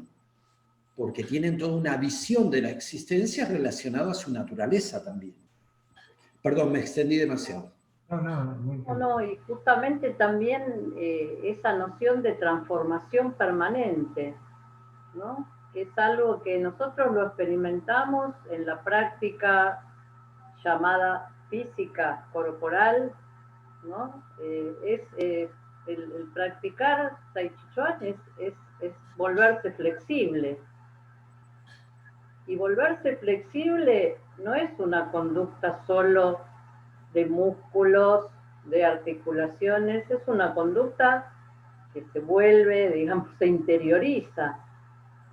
porque tienen toda una visión de la existencia relacionada a su naturaleza también. Perdón, me extendí demasiado. No, y justamente también esa noción de transformación permanente, ¿no? Que es algo que nosotros lo experimentamos en la práctica llamada física corporal, ¿no? El practicar Tai Chi Chuan es volverse flexible. Y volverse flexible no es una conducta solo de músculos, de articulaciones, es una conducta que se vuelve, digamos, se interioriza,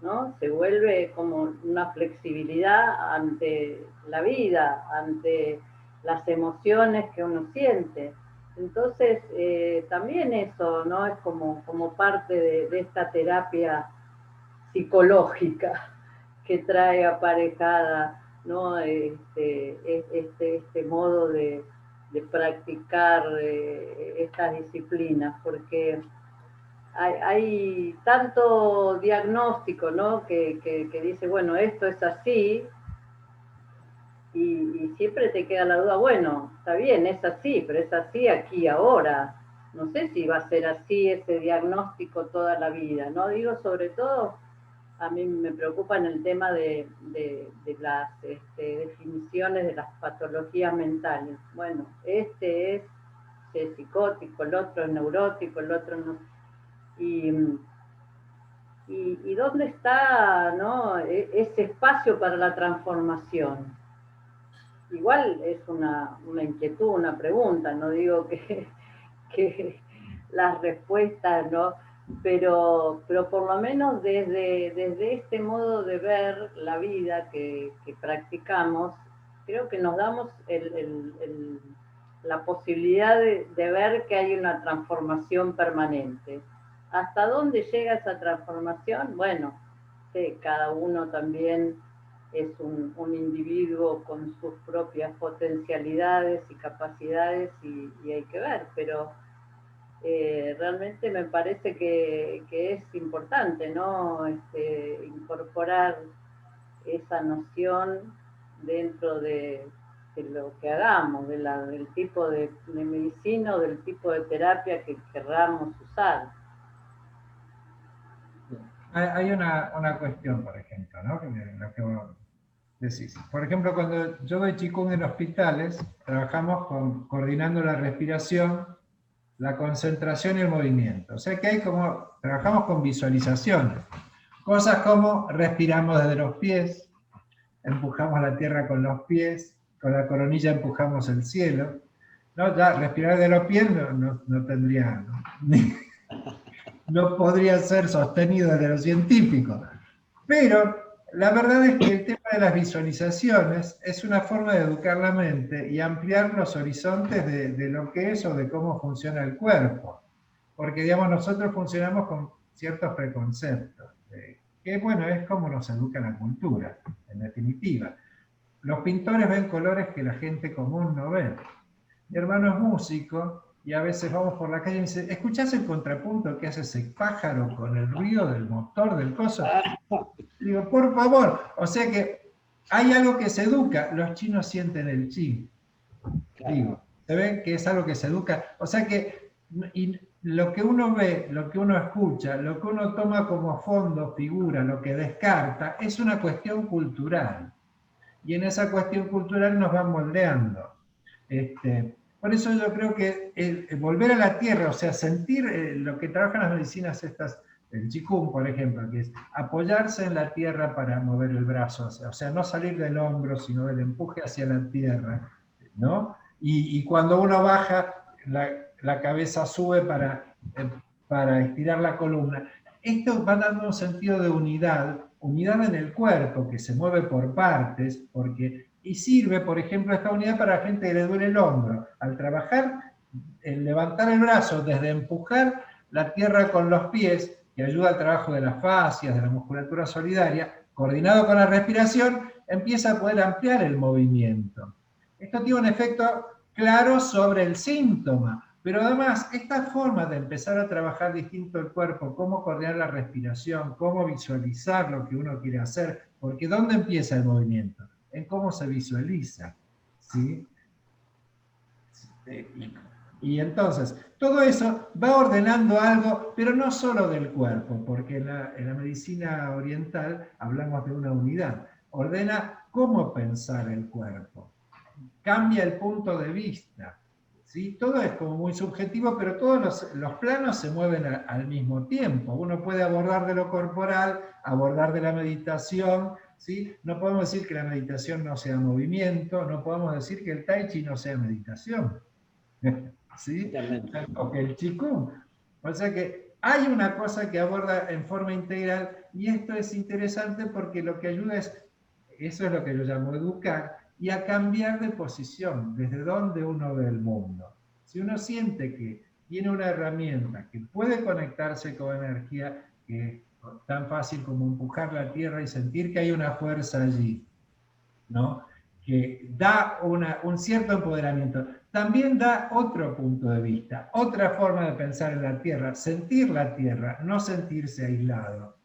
¿no? Se vuelve como una flexibilidad ante la vida, ante las emociones que uno siente. Entonces, también eso, ¿no? Es como parte de esta terapia psicológica que trae aparejada, ¿no? Este modo de practicar estas disciplinas, porque hay tanto diagnóstico, ¿no? que dice, bueno, esto es así, y siempre te queda la duda, bueno, está bien, es así, pero es así aquí ahora. No sé si va a ser así ese diagnóstico toda la vida, ¿no? Digo, sobre todo, a mí me preocupa en el tema de las definiciones de las patologías mentales. Bueno, este es psicótico, el otro es neurótico, el otro no. Y dónde está, ¿no? Ese espacio para la transformación. Igual es una inquietud, una pregunta, no digo que las respuestas, ¿no? Pero por lo menos desde este modo de ver la vida que practicamos, creo que nos damos la posibilidad de ver que hay una transformación permanente. ¿Hasta dónde llega esa transformación? Bueno, sí, cada uno también es un individuo con sus propias potencialidades y capacidades y hay que ver, pero realmente me parece que es importante, ¿no? Incorporar esa noción dentro de lo que hagamos, del tipo de medicina o del tipo de terapia que querramos usar. Hay una cuestión, por ejemplo, ¿no? Lo que vos decís. Por ejemplo, cuando yo doy Qigong en hospitales, trabajamos coordinando la respiración, la concentración y el movimiento. O sea que trabajamos con visualizaciones. Cosas como respiramos desde los pies, empujamos la tierra con los pies, con la coronilla empujamos el cielo. ¿No? Ya respirar de los pies no tendría, no podría ser sostenido desde lo científico. Pero la verdad es que el tema de las visualizaciones es una forma de educar la mente y ampliar los horizontes de lo que es o de cómo funciona el cuerpo. Porque, digamos, nosotros funcionamos con ciertos preconceptos, que, bueno, es como nos educa la cultura, en definitiva. Los pintores ven colores que la gente común no ve. Mi hermano es músico y a veces vamos por la calle y me dice, ¿escuchás el contrapunto que hace ese pájaro con el ruido del motor del coso? Digo, por favor, o sea que hay algo que se educa, los chinos sienten el chi. Digo, se ven que es algo que se educa, o sea que y lo que uno ve, lo que uno escucha, lo que uno toma como fondo, figura, lo que descarta, es una cuestión cultural. Y en esa cuestión cultural nos van moldeando. Por eso yo creo que volver a la tierra, o sea, sentir lo que trabajan las medicinas estas, el Qigong, por ejemplo, que es apoyarse en la tierra para mover el brazo, o sea, no salir del hombro, sino del empuje hacia la tierra, ¿no? Y cuando uno baja, la cabeza sube para estirar la columna. Esto va dando un sentido de unidad en el cuerpo, que se mueve por partes, y sirve, por ejemplo, esta unidad para la gente que le duele el hombro. Al trabajar, el levantar el brazo, desde empujar la tierra con los pies, que ayuda al trabajo de las fascias, de la musculatura solidaria, coordinado con la respiración, empieza a poder ampliar el movimiento. Esto tiene un efecto claro sobre el síntoma, pero además esta forma de empezar a trabajar distinto el cuerpo, cómo coordinar la respiración, cómo visualizar lo que uno quiere hacer, porque ¿dónde empieza el movimiento? En cómo se visualiza, ¿sí? Y entonces, todo eso va ordenando algo, pero no solo del cuerpo, porque en la medicina oriental hablamos de una unidad. Ordena cómo pensar el cuerpo. Cambia el punto de vista. ¿Sí? Todo es como muy subjetivo, pero todos los planos se mueven al mismo tiempo. Uno puede abordar de lo corporal, abordar de la meditación, ¿sí? No podemos decir que la meditación no sea movimiento, no podemos decir que el tai chi no sea meditación, ¿sí? O que el Qigong. O sea que hay una cosa que aborda en forma integral, y esto es interesante porque lo que ayuda es, eso es lo que yo llamo educar, y a cambiar de posición, desde donde uno ve el mundo. Si uno siente que tiene una herramienta que puede conectarse con energía, que es tan fácil como empujar la tierra y sentir que hay una fuerza allí, ¿no? Que da un cierto empoderamiento, también da otro punto de vista, otra forma de pensar en la tierra, sentir la tierra, no sentirse aislado.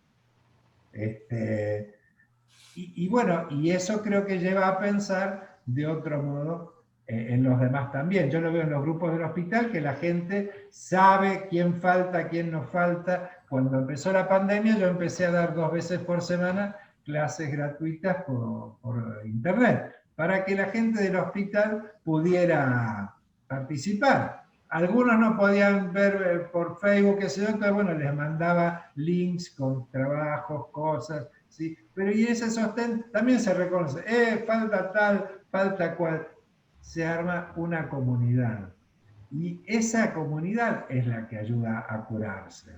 Y bueno, y eso creo que lleva a pensar de otro modo en los demás también. Yo lo veo en los grupos del hospital, que la gente sabe quién falta, quién no falta. Cuando empezó la pandemia, yo empecé a dar 2 veces por semana clases gratuitas por internet, para que la gente del hospital pudiera participar. Algunos no podían ver por Facebook, qué sé yo, entonces bueno, les mandaba links con trabajos, cosas, ¿sí? Pero y ese sostén también se reconoce, falta tal, falta cual, se arma una comunidad. Y esa comunidad es la que ayuda a curarse.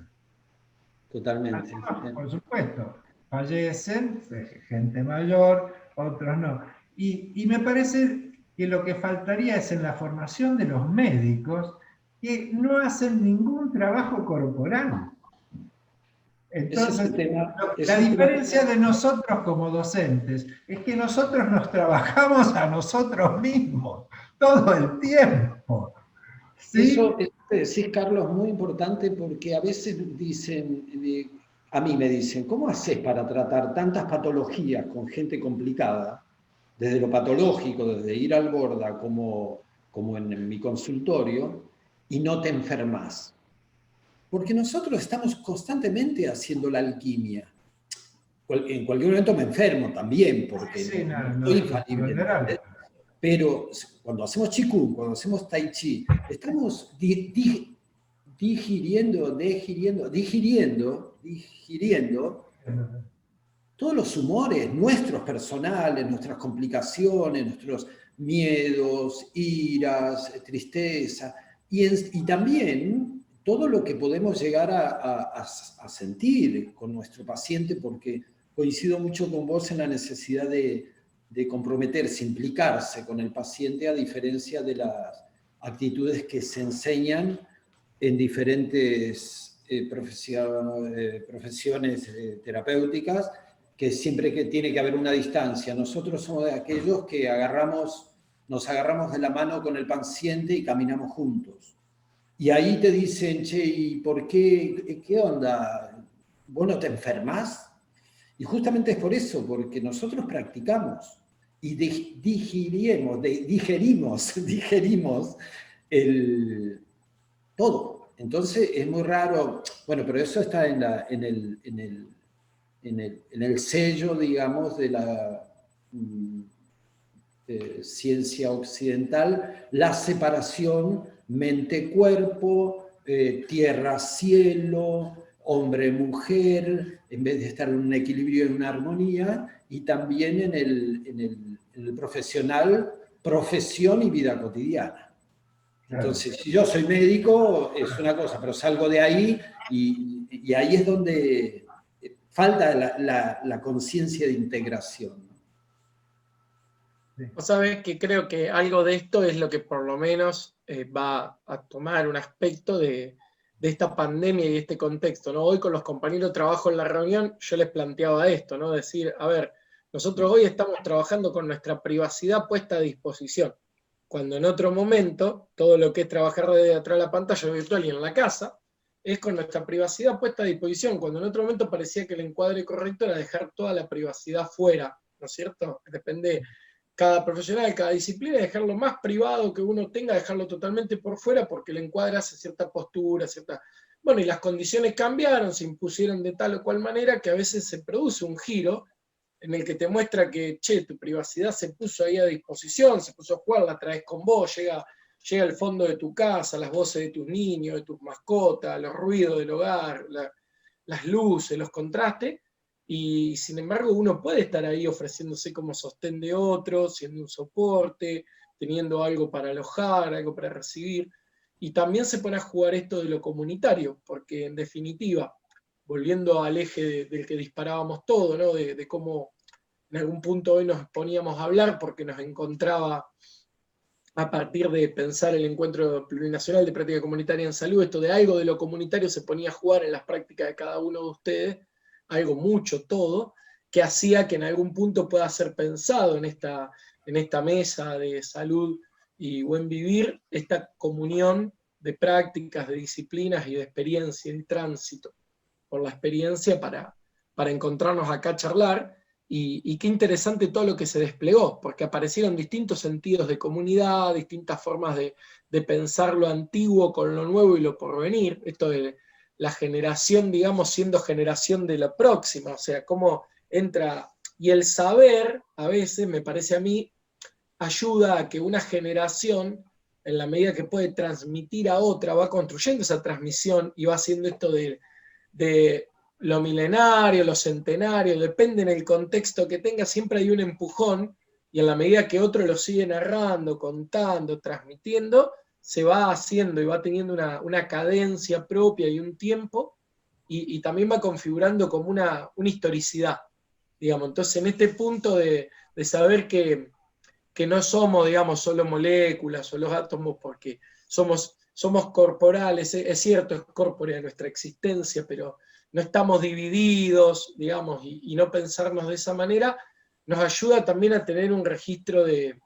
Totalmente. Algunos, por supuesto, fallecen, gente mayor, otros no. Y me parece que lo que faltaría es en la formación de los médicos, que no hacen ningún trabajo corporal. Entonces, ese es el tema. la diferencia de nosotros como docentes es que nosotros nos trabajamos a nosotros mismos todo el tiempo. ¿Sí? Eso que decís, Carlos, es muy importante porque a veces dicen, a mí me dicen, ¿cómo haces para tratar tantas patologías con gente complicada? Desde lo patológico, desde ir al borda, como en mi consultorio, y no te enfermas. Porque nosotros estamos constantemente haciendo la alquimia. En cualquier momento me enfermo también, porque Sí, no no, soy infalible. general. Pero cuando hacemos Qigong, cuando hacemos Tai Chi, estamos digiriendo todos los humores, nuestros personales, nuestras complicaciones, nuestros miedos, iras, tristeza, y también todo lo que podemos llegar a sentir con nuestro paciente, porque coincido mucho con vos en la necesidad de comprometerse, implicarse con el paciente, a diferencia de las actitudes que se enseñan en diferentes profesiones terapéuticas, que siempre que tiene que haber una distancia. Nosotros somos de aquellos que nos agarramos de la mano con el paciente y caminamos juntos. Y ahí te dicen, che, ¿y por qué? ¿Qué onda? ¿Vos no te enfermas? Y justamente es por eso, porque nosotros practicamos y digerimos todo. Entonces es muy raro, bueno, pero eso está en el sello, digamos, de la ciencia occidental, la separación mente-cuerpo, tierra-cielo, hombre-mujer, en vez de estar en un equilibrio y en una armonía, y también en el profesional, profesión y vida cotidiana. Entonces, si yo soy médico, es una cosa, pero salgo de ahí y ahí es donde falta la conciencia de integración. Vos sabés que creo que algo de esto es lo que por lo menos va a tomar un aspecto de esta pandemia y este contexto, ¿no? Hoy con los compañeros de trabajo en la reunión yo les planteaba esto, ¿no? Decir, a ver, nosotros hoy estamos trabajando con nuestra privacidad puesta a disposición, cuando en otro momento todo lo que es trabajar desde atrás de la pantalla virtual y en la casa es con nuestra privacidad puesta a disposición, cuando en otro momento parecía que el encuadre correcto era dejar toda la privacidad fuera, ¿no es cierto? Depende cada profesional, cada disciplina, dejarlo más privado que uno tenga, dejarlo totalmente por fuera, porque le encuadra cierta postura, cierta... Bueno, y las condiciones cambiaron, se impusieron de tal o cual manera que a veces se produce un giro en el que te muestra que, che, tu privacidad se puso ahí a disposición, se puso a jugar, la traes con vos, llega al fondo de tu casa, las voces de tus niños, de tus mascotas, los ruidos del hogar, las luces, los contrastes, y sin embargo uno puede estar ahí ofreciéndose como sostén de otros, siendo un soporte, teniendo algo para alojar, algo para recibir, y también se pone a jugar esto de lo comunitario, porque en definitiva, volviendo al eje del que disparábamos todo, ¿no? de cómo en algún punto hoy nos poníamos a hablar porque nos encontraba a partir de pensar el encuentro plurinacional de práctica comunitaria en salud, esto de algo de lo comunitario se ponía a jugar en las prácticas de cada uno de ustedes, algo mucho, todo, que hacía que en algún punto pueda ser pensado en esta mesa de salud y buen vivir, esta comunión de prácticas, de disciplinas y de experiencia y tránsito por la experiencia para encontrarnos acá a charlar. Y qué interesante todo lo que se desplegó, porque aparecieron distintos sentidos de comunidad, distintas formas de pensar lo antiguo con lo nuevo y lo porvenir, esto de la generación, digamos, siendo generación de la próxima, o sea, cómo entra, y el saber, a veces, me parece a mí, ayuda a que una generación, en la medida que puede transmitir a otra, va construyendo esa transmisión y va haciendo esto de lo milenario, lo centenario, depende en el contexto que tenga, siempre hay un empujón, y en la medida que otro lo sigue narrando, contando, transmitiendo, se va haciendo y va teniendo una cadencia propia y un tiempo, y también va configurando como una historicidad, digamos. Entonces, en este punto de saber que no somos, digamos, solo moléculas o los átomos, porque somos corporales, es cierto, es corpórea nuestra existencia, pero no estamos divididos, digamos, y no pensarnos de esa manera, nos ayuda también a tener un registro de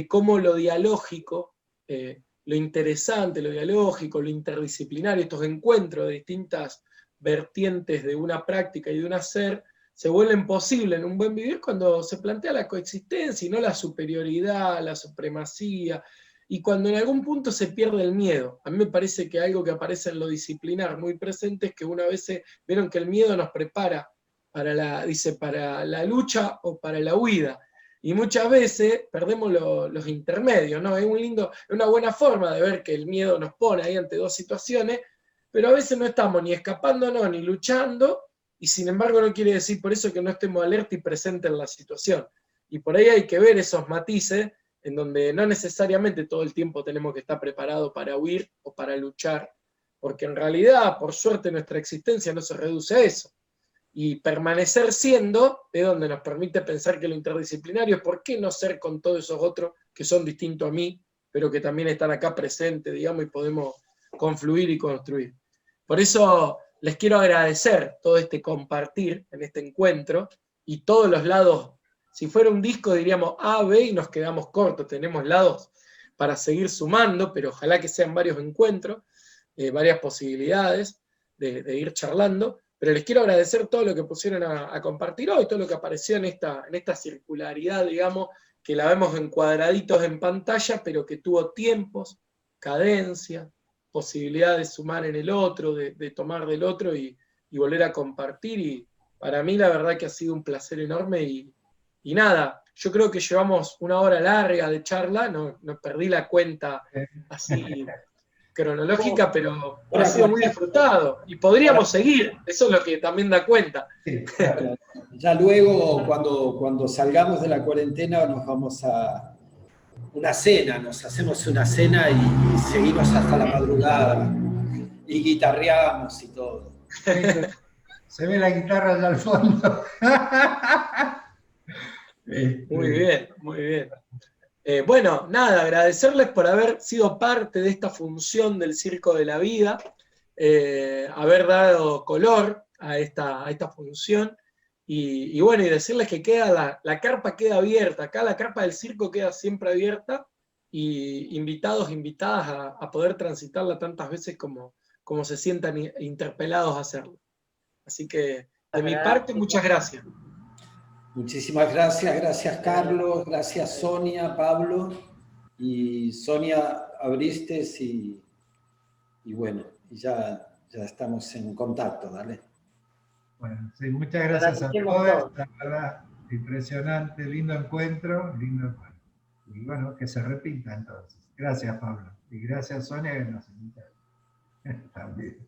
cómo lo dialógico, lo interesante, lo dialógico, lo interdisciplinario, estos encuentros de distintas vertientes de una práctica y de un hacer, se vuelven posibles en un buen vivir cuando se plantea la coexistencia y no la superioridad, la supremacía, y cuando en algún punto se pierde el miedo. A mí me parece que algo que aparece en lo disciplinar muy presente es que una vez vieron que el miedo nos prepara para para la lucha o para la huida. Y muchas veces perdemos los intermedios, ¿no? Es una buena forma de ver que el miedo nos pone ahí ante dos situaciones, pero a veces no estamos ni escapándonos ni luchando, y sin embargo no quiere decir por eso que no estemos alerta y presentes en la situación. Y por ahí hay que ver esos matices en donde no necesariamente todo el tiempo tenemos que estar preparados para huir o para luchar, porque en realidad, por suerte, nuestra existencia no se reduce a eso. Y permanecer siendo es donde nos permite pensar que lo interdisciplinario es por qué no ser con todos esos otros que son distintos a mí, pero que también están acá presentes, digamos, y podemos confluir y construir. Por eso les quiero agradecer todo este compartir en este encuentro y todos los lados. Si fuera un disco diríamos A, B y nos quedamos cortos, tenemos lados para seguir sumando, pero ojalá que sean varios encuentros, varias posibilidades de ir charlando. Pero les quiero agradecer todo lo que pusieron a compartir hoy, todo lo que apareció en esta circularidad, digamos, que la vemos en cuadraditos en pantalla, pero que tuvo tiempos, cadencia, posibilidad de sumar en el otro, de tomar del otro y volver a compartir. Y para mí la verdad que ha sido un placer enorme y nada, yo creo que llevamos una hora larga de charla, no perdí la cuenta así cronológica, pero ha sido muy disfrutado y podríamos seguir, eso es lo que también da cuenta. Sí, claro. Ya luego, cuando salgamos de la cuarentena, nos vamos a una cena, nos hacemos una cena y seguimos hasta la madrugada y guitarreamos y todo. Se ve la guitarra allá al fondo. Muy bien, muy bien. Bueno, nada, agradecerles por haber sido parte de esta función del Circo de la Vida, haber dado color a esta función, y bueno, y decirles que la carpa queda abierta, acá la carpa del circo queda siempre abierta, y invitados, invitadas a poder transitarla tantas veces como se sientan interpelados a hacerlo. Así que, de mi parte, muchas gracias. Muchísimas gracias Carlos, gracias Sonia, Pablo, y Sonia abriste y bueno, ya estamos en contacto, dale. Bueno, sí, muchas gracias a todos, la verdad, impresionante, lindo encuentro, y bueno, que se repita entonces. Gracias Pablo, y gracias Sonia que nos invitaron también.